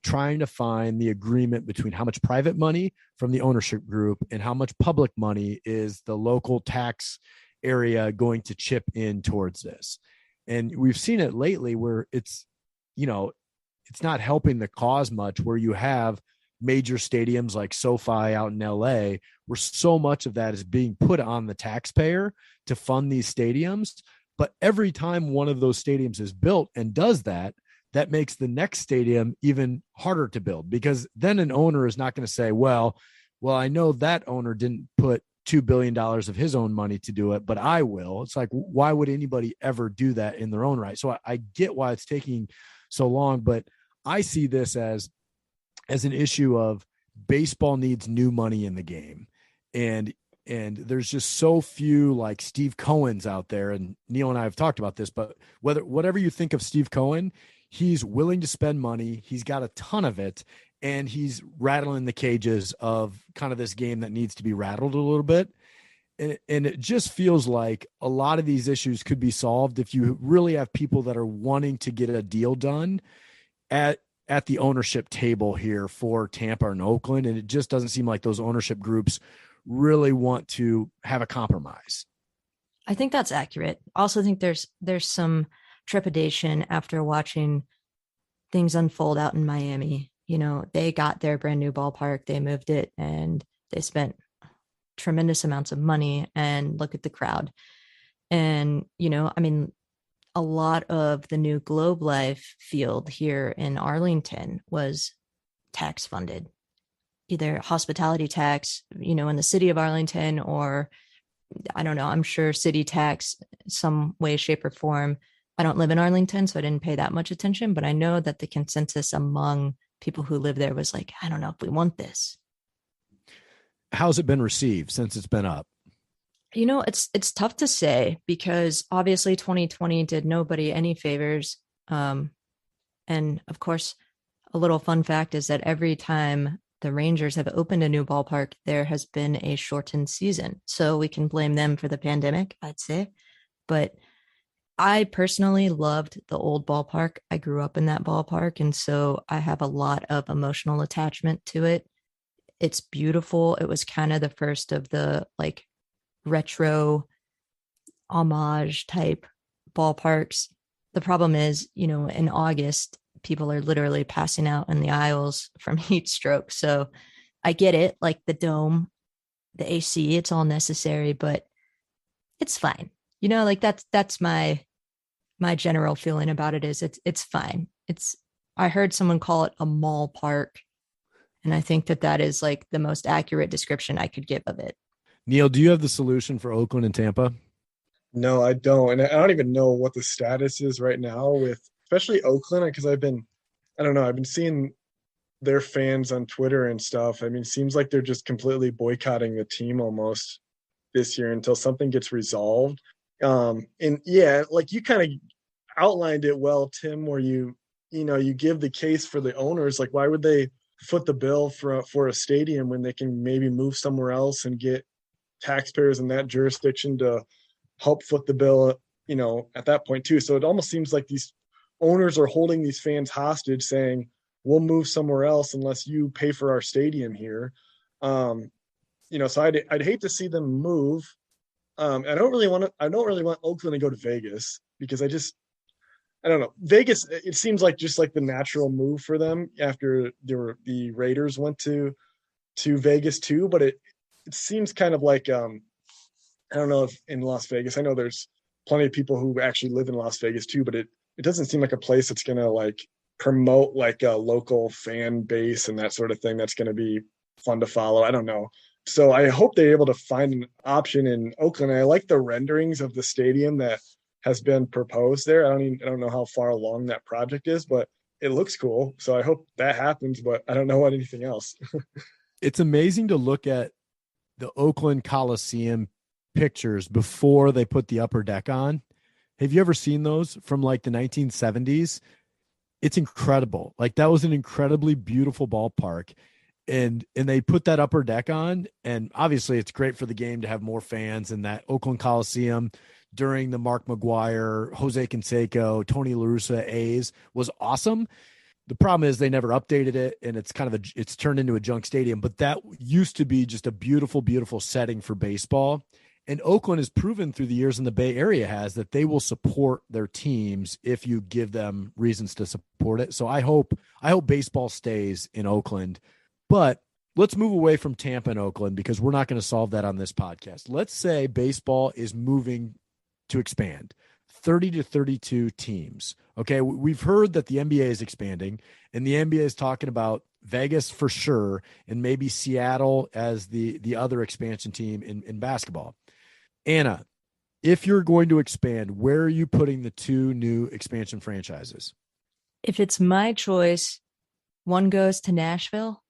S2: trying to find the agreement between how much private money from the ownership group and how much public money is the local tax area going to chip in towards this. And we've seen it lately where it's not helping the cause much, where you have major stadiums like SoFi out in LA, where so much of that is being put on the taxpayer to fund these stadiums. But every time one of those stadiums is built and does that, that makes the next stadium even harder to build, because then an owner is not going to say, well, I know that owner didn't put $2 billion of his own money to do it, but I will. It's like, why would anybody ever do that in their own right? So I get why it's taking so long, but I see this as an issue of baseball needs new money in the game. And there's just so few like Steve Cohen's out there, and Neil and I have talked about this, but whatever you think of Steve Cohen, he's willing to spend money. He's got a ton of it, and he's rattling the cages of kind of this game that needs to be rattled a little bit. And it just feels like a lot of these issues could be solved if you really have people that are wanting to get a deal done at the ownership table here for Tampa and Oakland. And it just doesn't seem like those ownership groups really want to have a compromise.
S4: I think that's accurate. Also think there's some trepidation after watching things unfold out in Miami. You know, they got their brand new ballpark, they moved it, and they spent tremendous amounts of money, and look at the crowd. And, you know, I mean, a lot of the new Globe Life field here in Arlington was tax funded, either hospitality tax, you know, in the city of Arlington, or I don't know, I'm sure city tax, some way, shape, or form. I don't live in Arlington, so I didn't pay that much attention, but I know that the consensus among people who live there was like, I don't know if we want this.
S2: How's it been received since it's been up?
S4: You know, it's tough to say, because obviously 2020 did nobody any favors. And of course, a little fun fact is that every time the Rangers have opened a new ballpark, there has been a shortened season. So we can blame them for the pandemic, I'd say. But I personally loved the old ballpark. I grew up in that ballpark, and so I have a lot of emotional attachment to it. It's beautiful. It was kind of the first of the like retro homage type ballparks. The problem is, you know, in August, people are literally passing out in the aisles from heat stroke. So I get it, like the dome, the AC, it's all necessary, but it's fine. You know, like that's my general feeling about it is it's fine. I heard someone call it a mall park, and I think that is like the most accurate description I could give of it.
S2: Neil, do you have the solution for Oakland and Tampa?
S3: No, I don't. And I don't even know what the status is right now with especially Oakland, because I've been seeing their fans on Twitter and stuff. I mean, it seems like they're just completely boycotting the team almost this year until something gets resolved. And yeah, like you kind of outlined it well, Tim, where you give the case for the owners. Like, why would they foot the bill for a stadium when they can maybe move somewhere else and get taxpayers in that jurisdiction to help foot the bill, you know, at that point too. So it almost seems like these owners are holding these fans hostage, saying, we'll move somewhere else unless you pay for our stadium here. You know, so I'd hate to see them move. I don't really want Oakland to go to Vegas, because I don't know. Vegas, it seems like just like the natural move for them after the Raiders went to Vegas too. But it seems kind of like, I don't know if in Las Vegas, I know there's plenty of people who actually live in Las Vegas too, but it doesn't seem like a place that's going to like promote like a local fan base and that sort of thing. That's going to be fun to follow. I don't know. So I hope they're able to find an option in Oakland. I like the renderings of the stadium that has been proposed there. I don't know how far along that project is, but it looks cool. So I hope that happens, but I don't know what anything else.
S2: It's amazing to look at the Oakland Coliseum pictures before they put the upper deck on. Have you ever seen those from like the 1970s? It's incredible. Like that was an incredibly beautiful ballpark. And they put that upper deck on, and obviously it's great for the game to have more fans. And that Oakland Coliseum during the Mark McGuire, Jose Canseco, Tony La Russa A's was awesome. The problem is they never updated it, and it's it's turned into a junk stadium. But that used to be just a beautiful, beautiful setting for baseball. And Oakland has proven through the years, in the Bay Area has, that they will support their teams if you give them reasons to support it. So I hope baseball stays in Oakland. But let's move away from Tampa and Oakland, because we're not going to solve that on this podcast. Let's say baseball is moving to expand 30 to 32 teams. Okay. We've heard that the NBA is expanding, and the NBA is talking about Vegas for sure, and maybe Seattle as the other expansion team in basketball. Anna, if you're going to expand, where are you putting the two new expansion franchises?
S4: If it's my choice, one goes to Nashville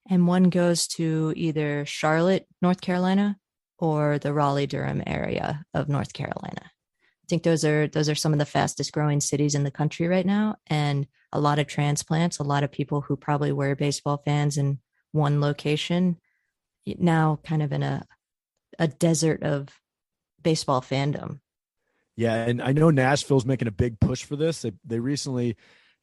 S4: and one goes to either Charlotte, North Carolina, or the Raleigh-Durham area of North Carolina. I think those are some of the fastest growing cities in the country right now, and a lot of transplants, a lot of people who probably were baseball fans in one location, now kind of in a desert of baseball fandom.
S2: Yeah, and I know Nashville's making a big push for this. They recently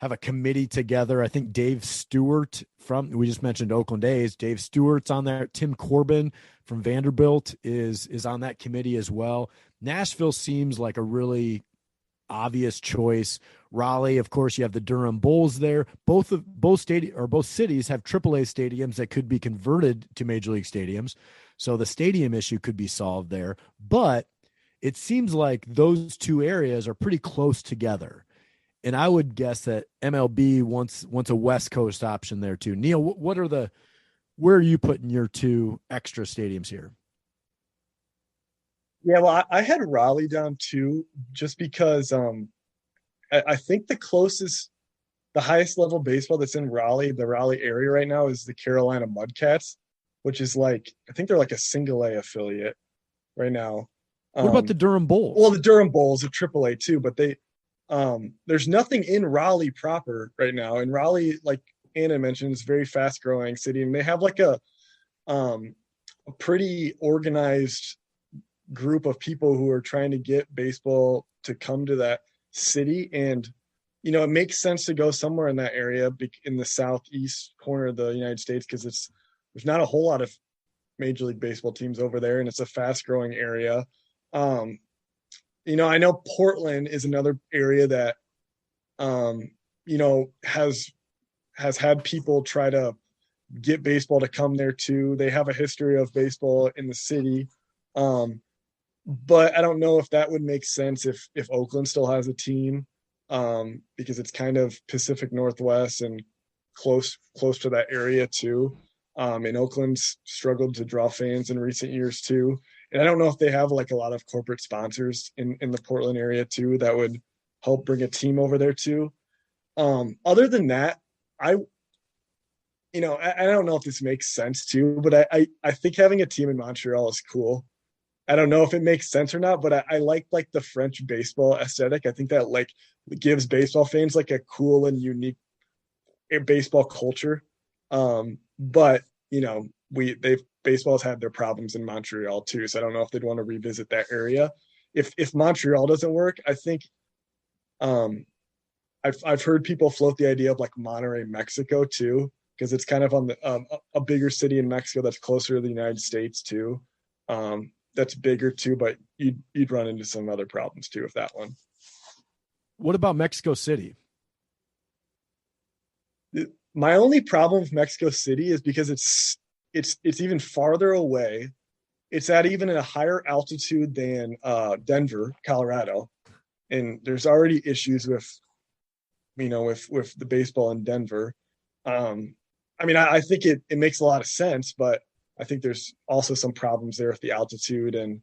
S2: have a committee together. I think Dave Stewart we just mentioned Oakland A's. Dave Stewart's on there. Tim Corbin from Vanderbilt is on that committee as well. Nashville seems like a really obvious choice. Raleigh, of course, you have the Durham Bulls there. Both cities have AAA stadiums that could be converted to Major League stadiums. So the stadium issue could be solved there. But it seems like those two areas are pretty close together. And I would guess that MLB wants a West Coast option there too. Neil, where are you putting your two extra stadiums here?
S3: Yeah, well, I had Raleigh down too, just because I think the highest level baseball that's in Raleigh, the Raleigh area right now, is the Carolina Mudcats, which is I think they're like a single A affiliate right now.
S2: What about the Durham Bulls?
S3: Well, the Durham Bulls are AAA too, but there's nothing in Raleigh proper right now. And Raleigh, like Anna mentioned, is a very fast growing city, and they have a pretty organized group of people who are trying to get baseball to come to that city. And it makes sense to go somewhere in that area in the southeast corner of the United States, because there's not a whole lot of Major League Baseball teams over there, and it's a fast growing area. I know Portland is another area that has had people try to get baseball to come there too. They have a history of baseball in the city. But I don't know if that would make sense if Oakland still has a team, because it's kind of Pacific Northwest and close to that area too. And Oakland's struggled to draw fans in recent years too. And I don't know if they have a lot of corporate sponsors in the Portland area too that would help bring a team over there too. Other than that, I don't know if this makes sense too, but I think having a team in Montreal is cool. I don't know if it makes sense or not, but I like the French baseball aesthetic. I think that gives baseball fans a cool and unique baseball culture. But baseball's had their problems in Montreal too, so I don't know if they'd want to revisit that area. If Montreal doesn't work, I think I've heard people float the idea of Monterrey, Mexico too, because it's kind of on a bigger city in Mexico that's closer to the United States too. That's bigger too, but you'd run into some other problems too with that one.
S2: What about Mexico City?
S3: My only problem with Mexico City is because it's even farther away. It's at even a higher altitude than Denver, Colorado, and there's already issues with the baseball in Denver. I think it makes a lot of sense, but I think there's also some problems there with the altitude and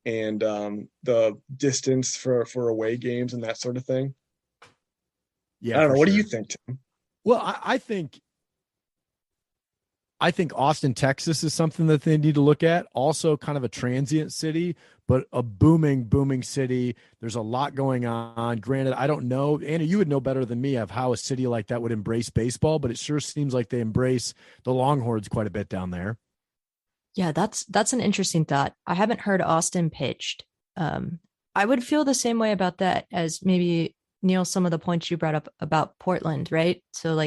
S3: the distance for away games and that sort of thing.
S2: Yeah,
S3: I don't know. What
S2: sure.
S3: do you think, Tim?
S2: Well, I think Austin, Texas is something that they need to look at. Also kind of a transient city, but a booming city. There's a lot going on. Granted, I don't know, Anna, you would know better than me of how a city like that would embrace baseball, but it sure seems like they embrace the Longhorns quite a bit down there.
S4: Yeah, that's an interesting thought. I haven't heard Austin pitched. I would feel the same way about that as maybe, Neil, some of the points you brought up about Portland, right? So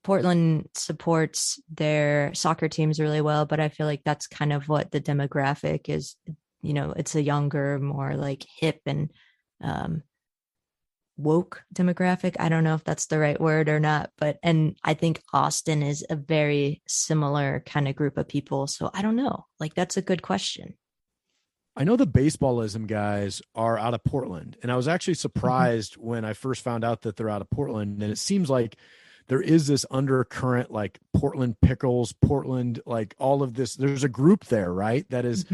S4: Portland supports their soccer teams really well, but I feel like that's kind of what the demographic is. It's a younger, more hip and woke demographic. I don't know if that's the right word or not, and I think Austin is a very similar kind of group of people. So I don't know. That's a good question.
S2: I know the baseballism guys are out of Portland, and I was actually surprised when I first found out that they're out of Portland. And it seems like there is this undercurrent, Portland pickles, Portland, all of this. There's a group there, right? That is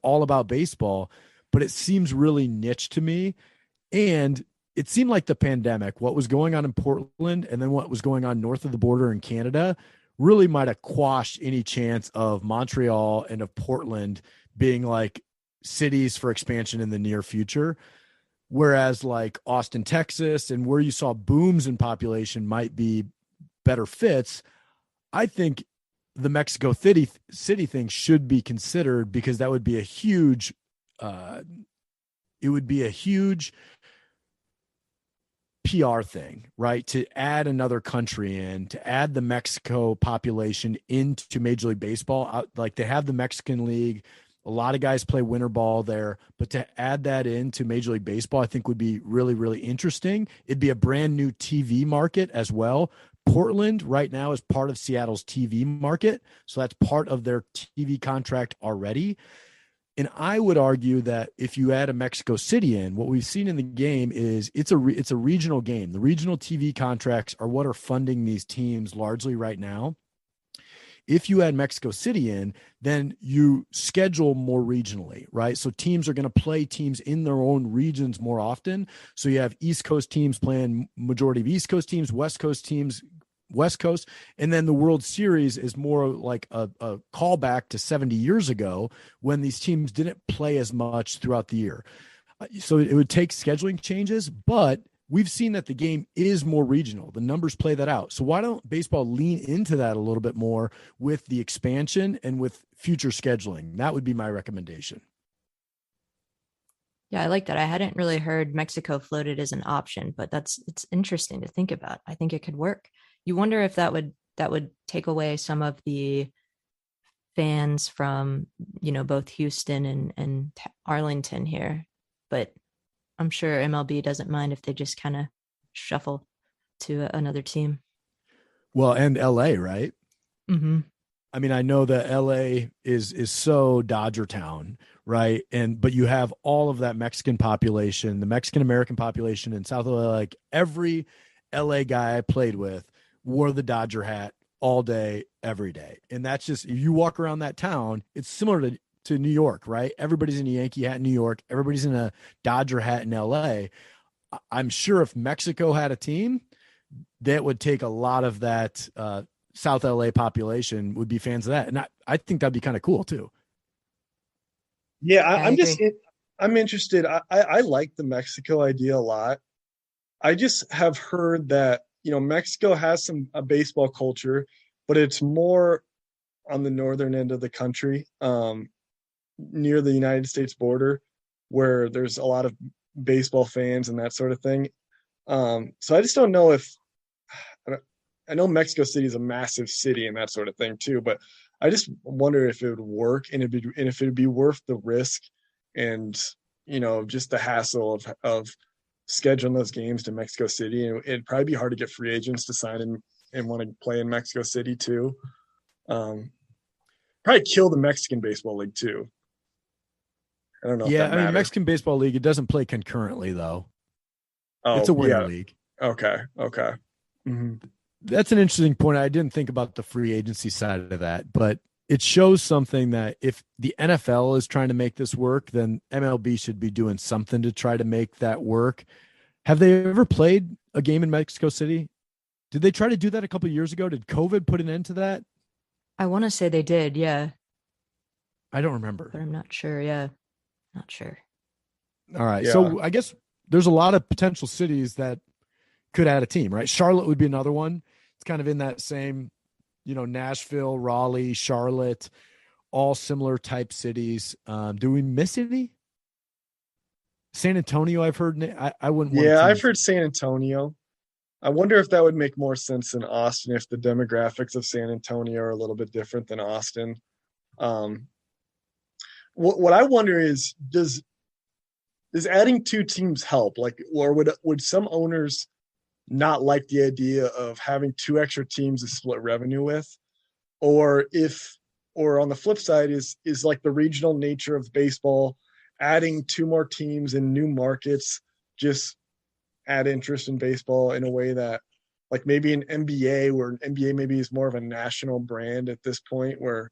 S2: all about baseball, but it seems really niche to me. And it seemed like the pandemic, what was going on in Portland and then what was going on north of the border in Canada really might have quashed any chance of Montreal and of Portland being cities for expansion in the near future. Whereas Austin, Texas, and where you saw booms in population might be better fits. I think the Mexico City thing should be considered, because that would be a huge, PR thing, right? To add another country in, to add the Mexico population into Major League Baseball. Like they have the Mexican League. A lot of guys play winter ball there, but to add that into Major League Baseball, I think would be really, really interesting. It'd be a brand new TV market as well. Portland right now is part of Seattle's TV market. So that's part of their TV contract already. And I would argue that if you add a Mexico City in, what we've seen in the game is it's a regional game. The regional TV contracts are what are funding these teams largely right now. If you add Mexico City in, then you schedule more regionally, right? So teams are going to play teams in their own regions more often. So you have East Coast teams playing majority of East Coast teams, West Coast teams, West Coast. And then the World Series is more like a callback to 70 years ago when these teams didn't play as much throughout the year. So it would take scheduling changes, but we've seen that the game is more regional. The numbers play that out. So why don't baseball lean into that a little bit more with the expansion and with future scheduling? That would be my recommendation.
S4: Yeah, I like that. I hadn't really heard Mexico floated as an option, but it's interesting to think about. I think it could work. You wonder if that would take away some of the fans from, both Houston and Arlington here, but I'm sure MLB doesn't mind if they just kind of shuffle to another team.
S2: Well, and LA, right?
S4: Mm-hmm.
S2: I mean, I know that LA is so Dodger town, right? But you have all of that Mexican population, the Mexican American population in South LA. Like every LA guy I played with wore the Dodger hat all day, every day. And that's just, if you walk around that town, it's similar to New York, right? Everybody's in a Yankee hat in New York. Everybody's in a Dodger hat in LA. I'm sure if Mexico had a team, that would take a lot of that South LA population would be fans of that. And I think that'd be kind of cool too.
S3: Yeah,
S4: agree.
S3: I'm interested. I like the Mexico idea a lot. I just have heard that, Mexico has a baseball culture, but it's more on the northern end of the country, near the United States border, where there's a lot of baseball fans and that sort of thing. So I just don't know if I know Mexico City is a massive city and that sort of thing too, but I just wonder if it would work and if it'd be worth the risk and just the hassle of scheduling those games to Mexico City. And it'd probably be hard to get free agents to sign and want to play in Mexico City too. Probably kill the Mexican Baseball League too. I don't know.
S2: Yeah, I mean, Mexican Baseball League, it doesn't play concurrently though. It's a winter league.
S3: Okay. Mm-hmm.
S2: That's an interesting point. I didn't think about the free agency side of that, but it shows something that if the NFL is trying to make this work, then MLB should be doing something to try to make that work. Have they ever played a game in Mexico City? Did they try to do that a couple of years ago? Did COVID put an end to that?
S4: I want to say they did, yeah.
S2: I don't remember.
S4: But I'm not sure, yeah. Not sure.
S2: All right.
S3: Yeah.
S2: So I guess there's a lot of potential cities that could add a team, right? Charlotte would be another one. It's kind of in that same, Nashville, Raleigh, Charlotte, all similar type cities. Do we miss any? San Antonio, I've heard. I wouldn't.
S3: Yeah, I've heard San Antonio. I wonder if that would make more sense than Austin if the demographics of San Antonio are a little bit different than Austin. What I wonder is, does adding two teams help? Like, or would some owners not like the idea of having two extra teams to split revenue with? Or on the flip side is like the regional nature of baseball, adding two more teams in new markets, just add interest in baseball in a way that, like maybe an NBA, where an NBA maybe is more of a national brand at this point, where,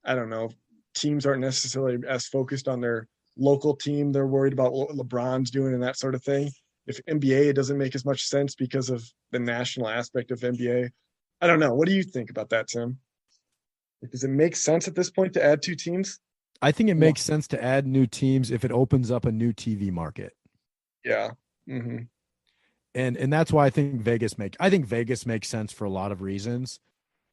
S3: I don't know, teams aren't necessarily as focused on their local team. They're worried about what LeBron's doing and that sort of thing. If NBA, it doesn't make as much sense because of the national aspect of NBA. I don't know. What do you think about that, Tim? Like, does it make sense at this point to add two teams?
S2: I think it makes sense to add new teams if it opens up a new TV market.
S3: Yeah. Mm-hmm.
S2: And that's why I think Vegas makes sense for a lot of reasons.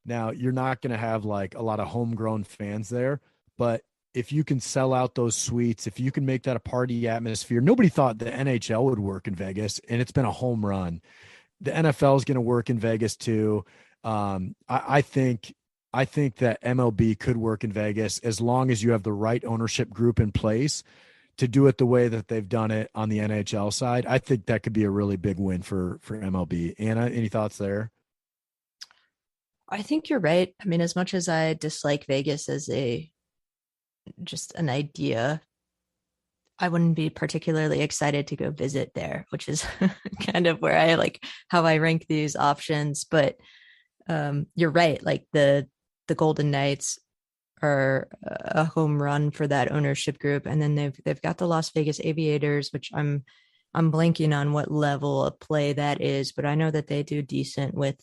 S2: Now, you're not going to have like a lot of homegrown fans there, but if you can sell out those suites, if you can make that a party atmosphere. Nobody thought the NHL would work in Vegas, and it's been a home run. The NFL is going to work in Vegas too. I think that MLB could work in Vegas as long as you have the right ownership group in place to do it the way that they've done it on the NHL side. I think that could be a really big win for MLB. Anna, any thoughts there?
S4: I think you're right. I mean, as much as I dislike Vegas as just an idea, I wouldn't be particularly excited to go visit there, which is kind of where I like how I rank these options. But you're right. Like the Golden Knights are a home run for that ownership group, and then they've got the Las Vegas Aviators, which I'm blanking on what level of play that is, but I know that they do decent with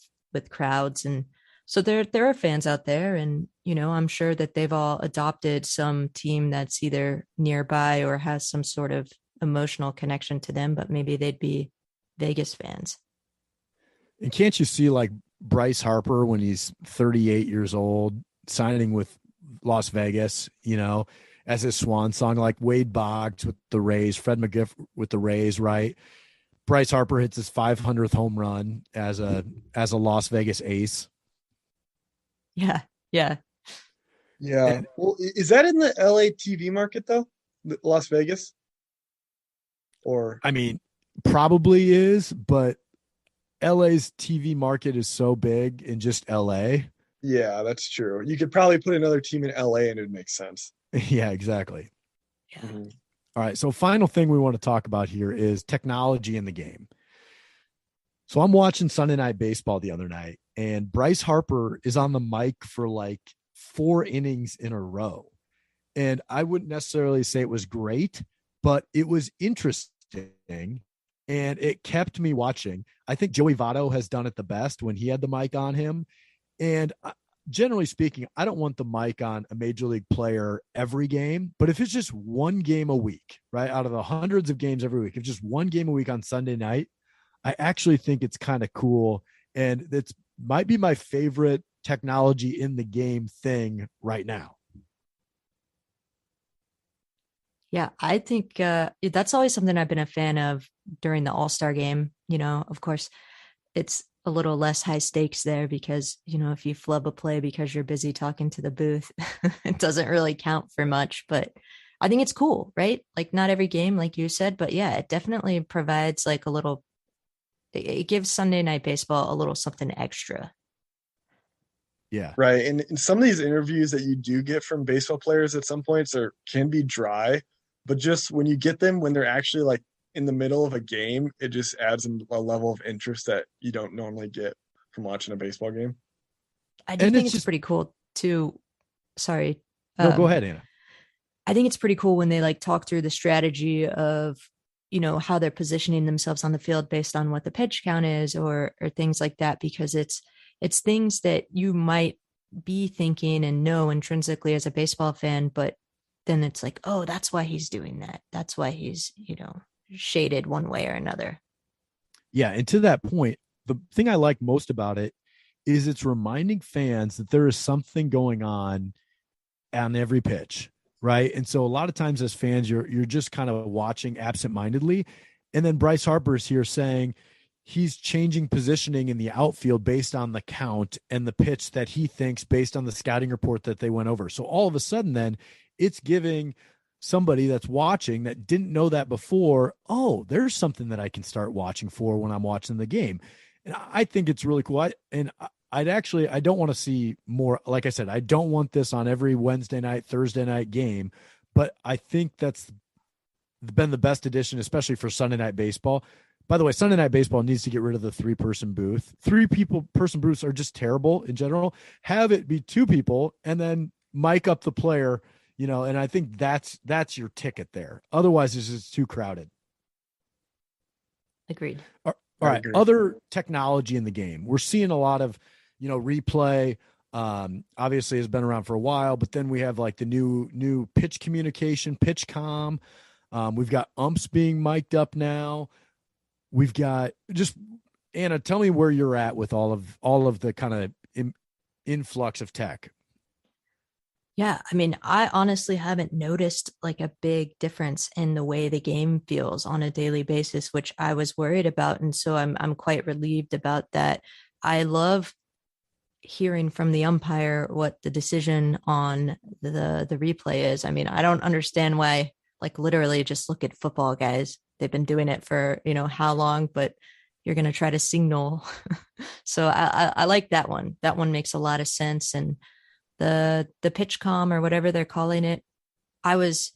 S4: crowds, and so there are fans out there, and I'm sure that they've all adopted some team that's either nearby or has some sort of emotional connection to them, but maybe they'd be Vegas fans.
S2: And can't you see like Bryce Harper when he's 38 years old signing with Las Vegas, as his swan song, like Wade Boggs with the Rays, Fred McGriff with the Rays, right? Bryce Harper hits his 500th home run as a Las Vegas ace.
S4: Yeah.
S3: Well, is that in the LA TV market though? Las Vegas? Or
S2: I mean, probably is, but LA's TV market is so big in just LA.
S3: yeah, that's true. You could probably put another team in LA and it would make sense.
S2: Yeah, exactly.
S4: Yeah.
S3: Mhm.
S2: All right. So final thing we want to talk about here is technology in the game. So I'm watching Sunday Night Baseball the other night, and Bryce Harper is on the mic for like 4 innings in a row. And I wouldn't necessarily say it was great, but it was interesting and it kept me watching. I think Joey Votto has done it the best when he had the mic on him. And generally speaking, I don't want the mic on a major league player every game, but if it's just one game a week, right, out of the hundreds of games every week, if just one game a week on Sunday night, I actually think it's kind of cool. And it's might be my favorite technology in the game thing right now.
S4: Yeah, I think that's always something I've been a fan of during the All-Star game. Of course, it's a little less high stakes there because, if you flub a play because you're busy talking to the booth, it doesn't really count for much. But I think it's cool, right? Like not every game, like you said, but yeah, it definitely provides like it gives Sunday Night Baseball a little something extra.
S3: Yeah. Right. And some of these interviews that you do get from baseball players at some points can be dry, but just when you get them when they're actually like in the middle of a game, it just adds a level of interest that you don't normally get from watching a baseball game.
S4: I do think it's pretty cool too. Sorry.
S2: No, go ahead, Anna.
S4: I think it's pretty cool when they like talk through the strategy of, how they're positioning themselves on the field based on what the pitch count is or things like that, because it's things that you might be thinking and know intrinsically as a baseball fan, but then it's like, oh, that's why he's doing that. That's why he's, shaded one way or another.
S2: Yeah. And to that point, the thing I like most about it is it's reminding fans that there is something going on every pitch. Right. And so a lot of times as fans, you're just kind of watching absentmindedly. And then Bryce Harper is here saying he's changing positioning in the outfield based on the count and the pitch that he thinks based on the scouting report that they went over. So all of a sudden then it's giving somebody that's watching that didn't know that before, oh, there's something that I can start watching for when I'm watching the game. And I think it's really cool. I don't want to see more. Like I said, I don't want this on every Wednesday night, Thursday night game, but I think that's been the best addition, especially for Sunday Night Baseball. By the way, Sunday Night Baseball needs to get rid of the 3-person booth. 3-person booths are just terrible in general. Have it be 2 people and then mic up the player, and I think that's your ticket there. Otherwise, it's just too crowded.
S4: Agreed.
S2: All right. Other technology in the game. We're seeing a lot of, replay, obviously has been around for a while, but then we have like the new pitch communication, pitch comm. We've got umps being mic'd up now. We've got just Anna, tell me where you're at with all of the kind of influx of tech.
S4: Yeah, I mean, I honestly haven't noticed like a big difference in the way the game feels on a daily basis, which I was worried about, and so I'm quite relieved about that. I love hearing from the umpire what the decision on the replay is. I mean, I don't understand why, like literally just look at football guys. They've been doing it for, how long, but you're going to try to signal. So I like that one. That one makes a lot of sense. And the pitch com or whatever they're calling it, I was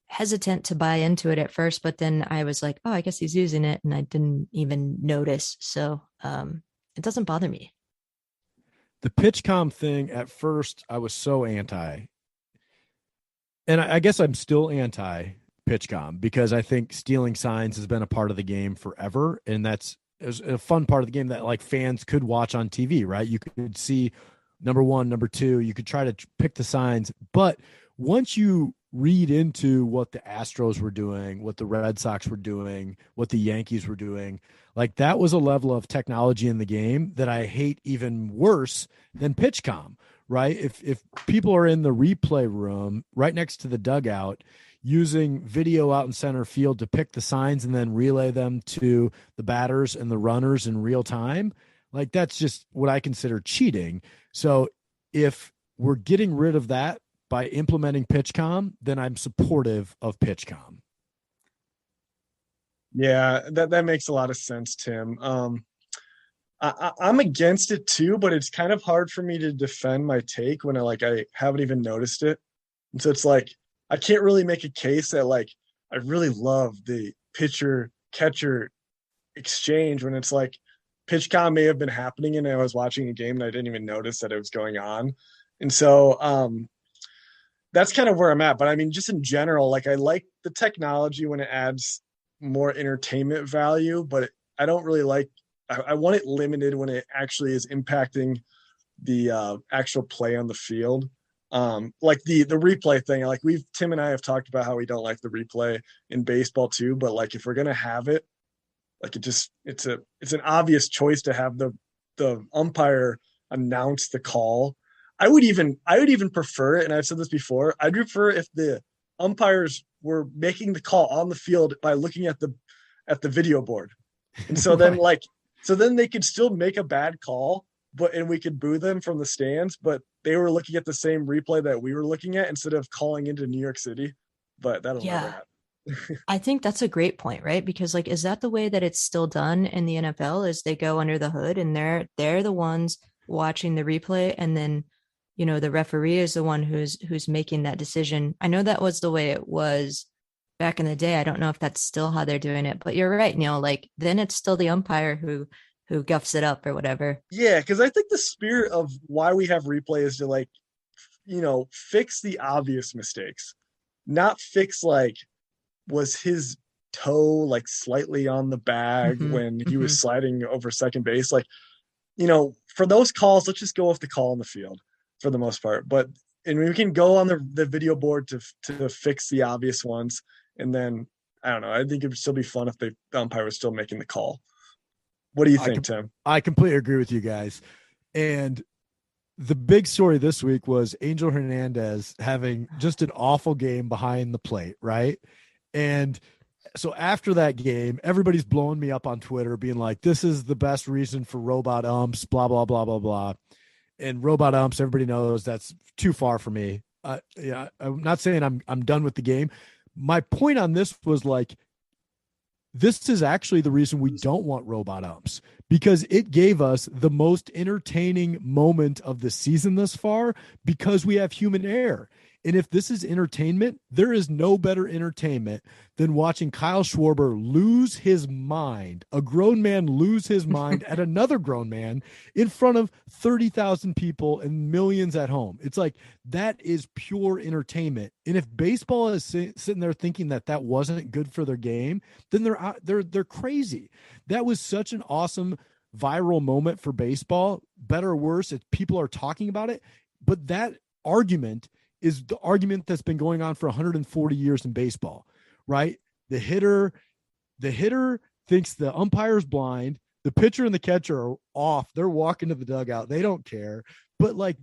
S4: hesitant to buy into it at first, but then I was like, oh, I guess he's using it, and I didn't even notice. So it doesn't bother me.
S2: The pitch-com thing, at first, I was so anti. And I guess I'm still anti-pitch-com because I think stealing signs has been a part of the game forever. And that's a fun part of the game that like fans could watch on TV, right? You could see number one, number two, you could try to pick the signs. But once you read into what the Astros were doing, what the Red Sox were doing, what the Yankees were doing, like that was a level of technology in the game that I hate even worse than pitchcom, right? If people are in the replay room right next to the dugout using video out in center field to pick the signs and then relay them to the batters and the runners in real time, like that's just what I consider cheating. So if we're getting rid of that by implementing pitchcom, then I'm supportive of pitchcom.
S3: Yeah, that makes a lot of sense, Tim. I'm against it too, but it's kind of hard for me to defend my take when I haven't even noticed it. And so it's like I can't really make a case that like I really love the pitcher catcher exchange when it's like pitchcom may have been happening and I was watching a game and I didn't even notice that it was going on. And so that's kind of where I'm at. But I mean, just in general, like I like the technology when it adds more entertainment value, but I don't really like, I want it limited when it actually is impacting the actual play on the field. Like the replay thing, like Tim and I have talked about how we don't like the replay in baseball too, but like if we're going to have it, like it's an obvious choice to have the umpire announce the call. I would even prefer it, and I've said this before, I'd prefer if the umpires were making the call on the field by looking at the video board. And so then then they could still make a bad call, and we could boo them from the stands, but they were looking at the same replay that we were looking at instead of calling into New York City. But that'll never happen.
S4: I think that's a great point, right? Because like, is that the way that it's still done in the NFL? Is they go under the hood and they're the ones watching the replay, and then the referee is the one who's making that decision. I know that was the way it was back in the day. I don't know if that's still how they're doing it, but you're right, Neil. Like then it's still the umpire who guffs it up or whatever.
S3: Yeah, because I think the spirit of why we have replay is to fix the obvious mistakes, not fix like was his toe like slightly on the bag when he was sliding over second base. Like, for those calls, let's just go with the call on the field for the most part. And we can go on the video board to fix the obvious ones. And then, I don't know, I think it would still be fun if the umpire was still making the call. What do you think, Tim?
S2: I completely agree with you guys. And the big story this week was Angel Hernandez having just an awful game behind the plate, right? And so after that game, everybody's blowing me up on Twitter being like, this is the best reason for robot umps, blah, blah, blah, blah, blah. And robot umps, everybody knows that's too far for me. Yeah, I'm not saying I'm done with the game. My point on this was like, this is actually the reason we don't want robot umps, because it gave us the most entertaining moment of the season thus far because we have human error. And if this is entertainment, there is no better entertainment than watching Kyle Schwarber lose his mind, a grown man lose his mind at another grown man in front of 30,000 people and millions at home. It's like, that is pure entertainment. And if baseball is sitting there thinking that wasn't good for their game, then they're crazy. That was such an awesome viral moment for baseball, better or worse, if people are talking about it. But that argument is the argument that's been going on for 140 years in baseball, right? The hitter thinks the umpire's blind. The pitcher and the catcher are off. They're walking to the dugout. They don't care. But like,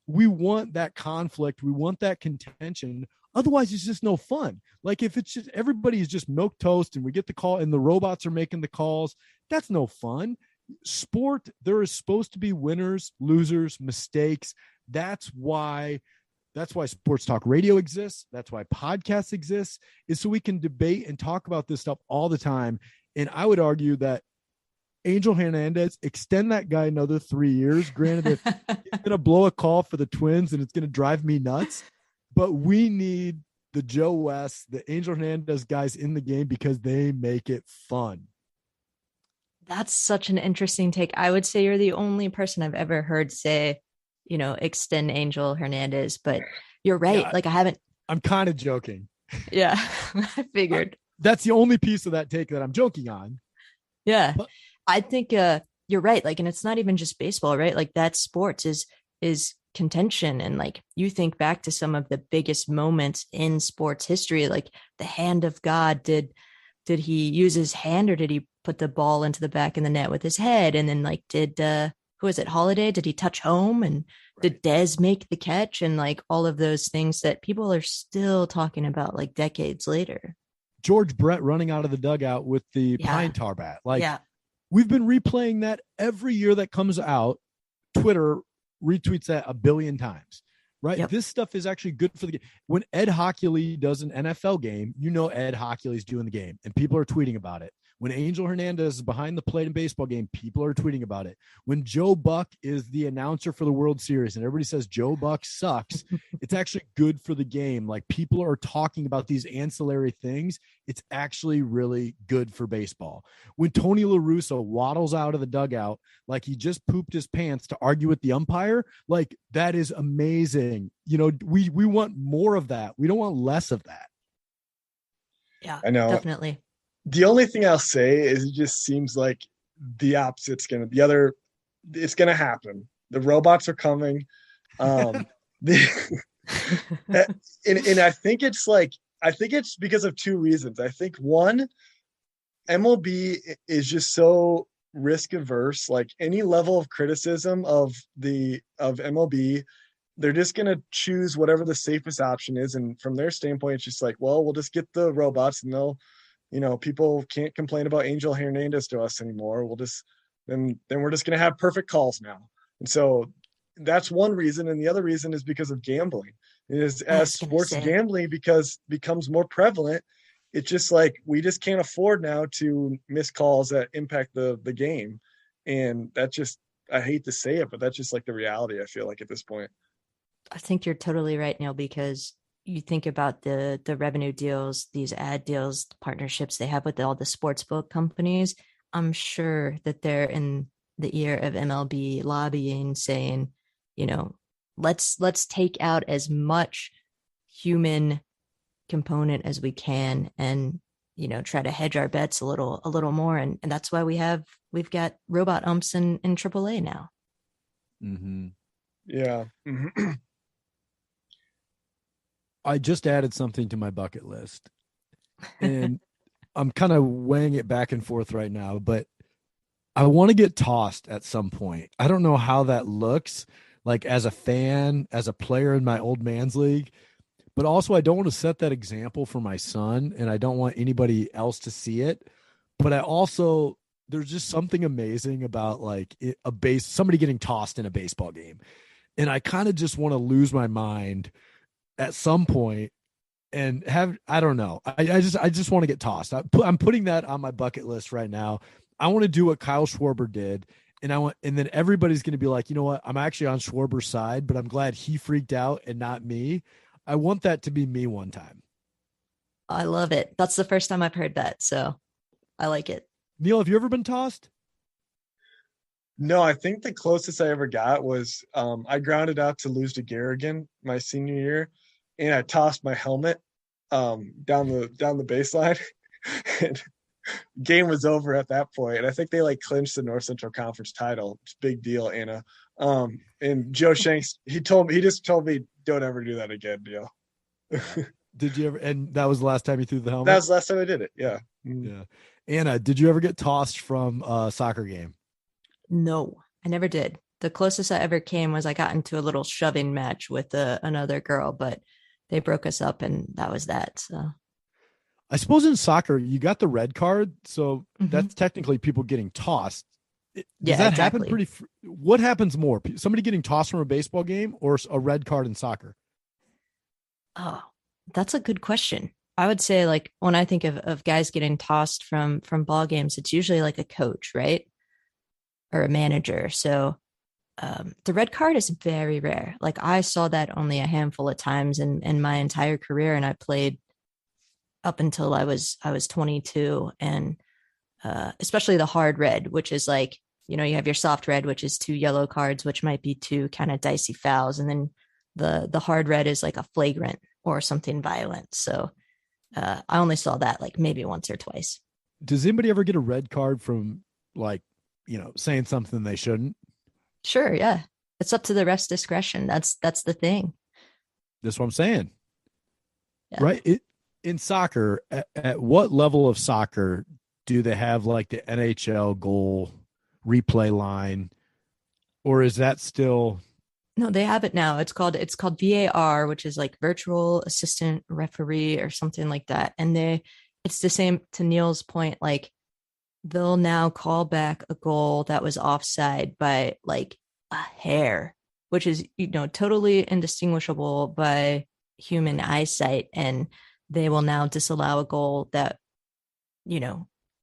S2: we want that conflict. We want that contention. Otherwise, it's just no fun. Like if it's just everybody is just milk toast and we get the call and the robots are making the calls, that's no fun. Sport, there is supposed to be winners, losers, mistakes. That's why sports talk radio exists. That's why podcasts exist, is so we can debate and talk about this stuff all the time. And I would argue that Angel Hernandez, extend that guy another 3 years. Granted, it's going to blow a call for the Twins and it's going to drive me nuts, but we need the Joe West, the Angel Hernandez guys in the game because they make it fun.
S4: That's such an interesting take. I would say you're the only person I've ever heard say, extend Angel Hernandez, but you're right. Yeah, like
S2: I'm kind of joking.
S4: Yeah, I figured.
S2: That's the only piece of that take that I'm joking on.
S4: Yeah. But I think you're right. Like, and it's not even just baseball, right? Like that sports is contention. And like, you think back to some of the biggest moments in sports history, like the hand of God. Did he use his hand or did he put the ball into the back of the net with his head? And then like, who was it? Holiday? Did he touch home? And did Dez make the catch? And like all of those things that people are still talking about like decades later.
S2: George Brett running out of the dugout with the pine tar bat. Like, we've been replaying that every year that comes out. Twitter retweets that 1 billion times, right? Yep. This stuff is actually good for the game. When Ed Hockley does an NFL game, Ed Hockley's doing the game and people are tweeting about it. When Angel Hernandez is behind the plate in baseball game, people are tweeting about it. When Joe Buck is the announcer for the World Series and everybody says Joe Buck sucks, it's actually good for the game. Like people are talking about these ancillary things. It's actually really good for baseball. When Tony La Russa waddles out of the dugout like he just pooped his pants to argue with the umpire, like that is amazing. We want more of that. We don't want less of that.
S4: Yeah, I know. Definitely.
S3: The only thing I'll say is it just seems like the opposite's it's going to happen. The robots are coming. And I think it's because of two reasons. I think one, MLB is just so risk averse, like any level of criticism of MLB, they're just going to choose whatever the safest option is. And from their standpoint, it's just like, well, we'll just get the robots and they'll, people can't complain about Angel Hernandez to us anymore. We'll just, then we're just going to have perfect calls now. And so that's one reason. And the other reason is because of gambling. As sports gambling becomes more prevalent, it's just like, we just can't afford now to miss calls that impact the game. And that just, I hate to say it, but that's just like the reality I feel like at this point.
S4: I think you're totally right, Neil, because you think about the revenue deals, these ad deals, the partnerships they have with all the sports book companies. I'm sure that they're in the ear of MLB lobbying, saying, let's take out as much human component as we can, and try to hedge our bets a little more. And that's why we've got robot umps in AAA now.
S2: Mm-hmm.
S3: Yeah.
S2: I just added something to my bucket list and I'm kind of weighing it back and forth right now, but I want to get tossed at some point. I don't know how that looks like as a fan, as a player in my old man's league, but also I don't want to set that example for my son and I don't want anybody else to see it. But there's just something amazing about like somebody getting tossed in a baseball game. And I kind of just want to lose my mind at some point and I don't know. I just want to get tossed. I'm putting that on my bucket list right now. I want to do what Kyle Schwarber did. And then everybody's going to be like, you know what? I'm actually on Schwarber's side, but I'm glad he freaked out and not me. I want that to be me one time.
S4: I love it. That's the first time I've heard that. So I like it.
S2: Neil, have you ever been tossed?
S3: No, I think the closest I ever got was I grounded out to lose to Garrigan my senior year, and I tossed my helmet down the baseline. And game was over at that point. And I think they like clinched the North Central Conference title. It's a big deal, Anna. And Joe Shanks, he just told me, don't ever do that again, Neil.
S2: Did you ever? And that was the last time you threw the helmet?
S3: That was the last time I did it. Yeah.
S2: Yeah. Anna, did you ever get tossed from a soccer game?
S4: No, I never did. The closest I ever came was I got into a little shoving match with another girl, but they broke us up and that was that. So
S2: I suppose in soccer, you got the red card. So
S4: Mhm.
S2: that's technically people getting tossed. Does
S4: Yeah,
S2: that
S4: exactly.
S2: happen what happens more? Somebody getting tossed from a baseball game or a red card in soccer?
S4: Oh, that's a good question. I would say like when I think of guys getting tossed from ball games, it's usually like a coach, right? Or a manager. So the red card is very rare. Like I saw that only a handful of times in my entire career, and I played up until I was 22, and especially the hard red, which is like, you know, you have your soft red, which is 2 yellow cards, which might be 2 kind of dicey fouls, and then the hard red is like a flagrant or something violent. So I only saw that like maybe once or twice.
S2: Does anybody ever get a red card from like, saying something they shouldn't?
S4: Sure, yeah. It's up to the ref's discretion. That's the thing.
S2: That's what I'm saying.
S4: Yeah.
S2: Right. In soccer, at what level of soccer do they have like the NHL goal replay line, or is that still?
S4: No, they have it now. It's called VAR, which is like virtual assistant referee or something like that. And it's the same, to Neil's point, like they'll now call back a goal that was offside by like a hair, which is, totally indistinguishable by human eyesight. And they will now disallow a goal that,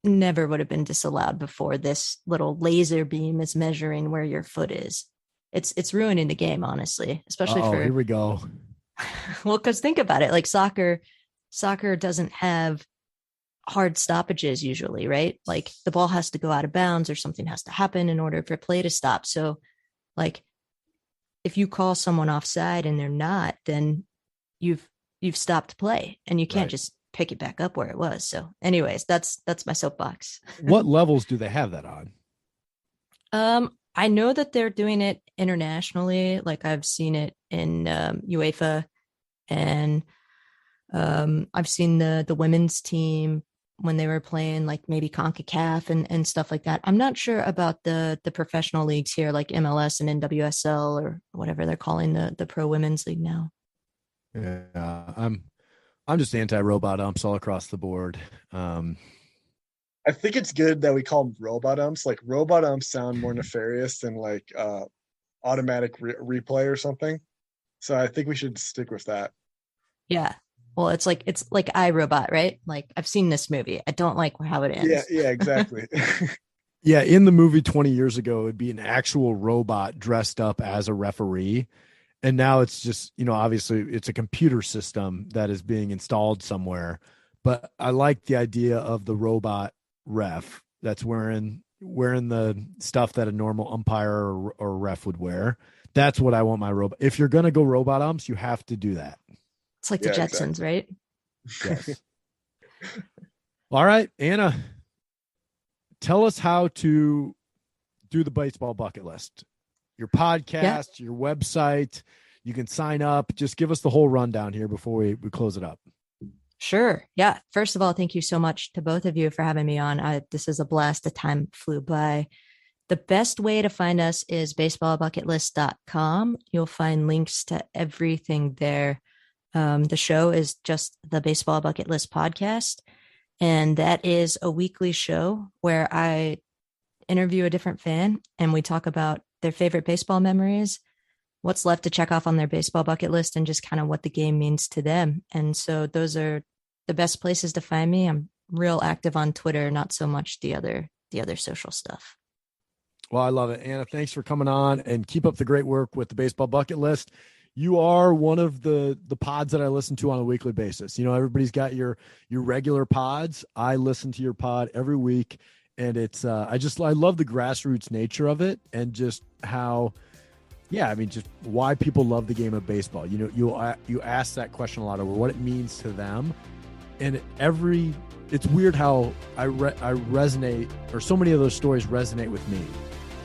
S4: never would have been disallowed before. This little laser beam is measuring where your foot is. It's ruining the game, honestly, especially for
S2: here we go.
S4: Well, because think about it, like soccer doesn't have hard stoppages usually, right? Like the ball has to go out of bounds or something has to happen in order for play to stop. So like if you call someone offside and they're not, then you've stopped play and you can't just pick it back up where it was. So anyways, that's my soapbox.
S2: What levels do they have that on?
S4: I know that they're doing it internationally. Like I've seen it in UEFA, and I've seen the women's team when they were playing like maybe CONCACAF and stuff like that. I'm not sure about the professional leagues here, like MLS and NWSL or whatever they're calling the pro women's league now.
S2: Yeah, I'm just anti-robot umps all across the board.
S3: I think it's good that we call them robot umps. Like robot umps sound more nefarious than like automatic replay or something. So I think we should stick with that.
S4: Yeah. Well, it's like iRobot, right? Like I've seen this movie. I don't like how it ends.
S3: Yeah, exactly.
S2: Yeah, in the movie 20 years ago, it would be an actual robot dressed up as a referee. And now it's just, obviously it's a computer system that is being installed somewhere. But I like the idea of the robot ref that's wearing the stuff that a normal umpire or ref would wear. That's what I want my robot. If you're going to go robot umps, you have to do that.
S4: It's like the Jetsons, right?
S2: Yes. All right, Anna, tell us how to do the baseball bucket list. Your podcast, your website, you can sign up. Just give us the whole rundown here before we close it up.
S4: Sure. Yeah. First of all, thank you so much to both of you for having me on. This is a blast. The time flew by. The best way to find us is baseballbucketlist.com. You'll find links to everything there. The show is just the Baseball Bucket List podcast. And that is a weekly show where I interview a different fan and we talk about their favorite baseball memories, what's left to check off on their baseball bucket list, and just kind of what the game means to them. And so those are the best places to find me. I'm real active on Twitter, not so much the other social stuff.
S2: Well, I love it. Anna, thanks for coming on and keep up the great work with the Baseball Bucket List. You are one of the pods that I listen to on a weekly basis. Everybody's got your regular pods. I listen to your pod every week, and it's I love the grassroots nature of it and just how, just why people love the game of baseball. You ask that question a lot over what it means to them, and it's weird how I resonate, or so many of those stories resonate with me.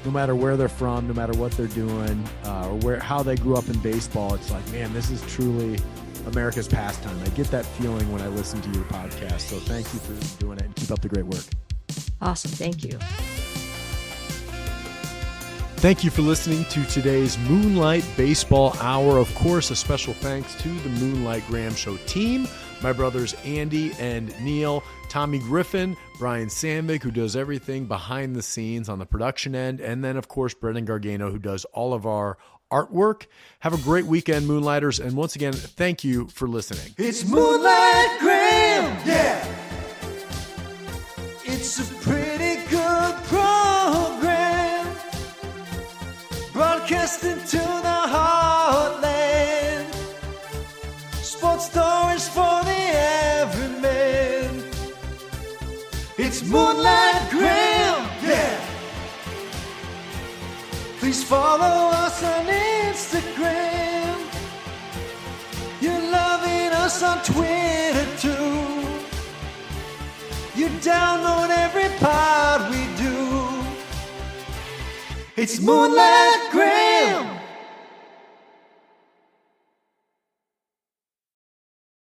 S2: No matter where they're from, no matter what they're doing, or how they grew up in baseball, it's like, man, this is truly America's pastime. I get that feeling when I listen to your podcast. So thank you for doing it and keep up the great work.
S4: Awesome. Thank you.
S2: Thank you for listening to today's Moonlight Baseball Hour. Of course, a special thanks to the Moonlight Graham Show team, my brothers Andy and Neil, Tommy Griffin, Brian Sandvik, who does everything behind the scenes on the production end, and then, of course, Brendan Gargano, who does all of our artwork. Have a great weekend, Moonlighters, and once again, thank you for listening.
S5: It's Moonlight Graham, yeah. It's a pretty good program, broadcasting to the heartland. Sports stories for the everyman. It's Moonlight Graham, yeah. Please follow us on Instagram. You're loving us on Twitter too. You download every pod we do. It's Moonlight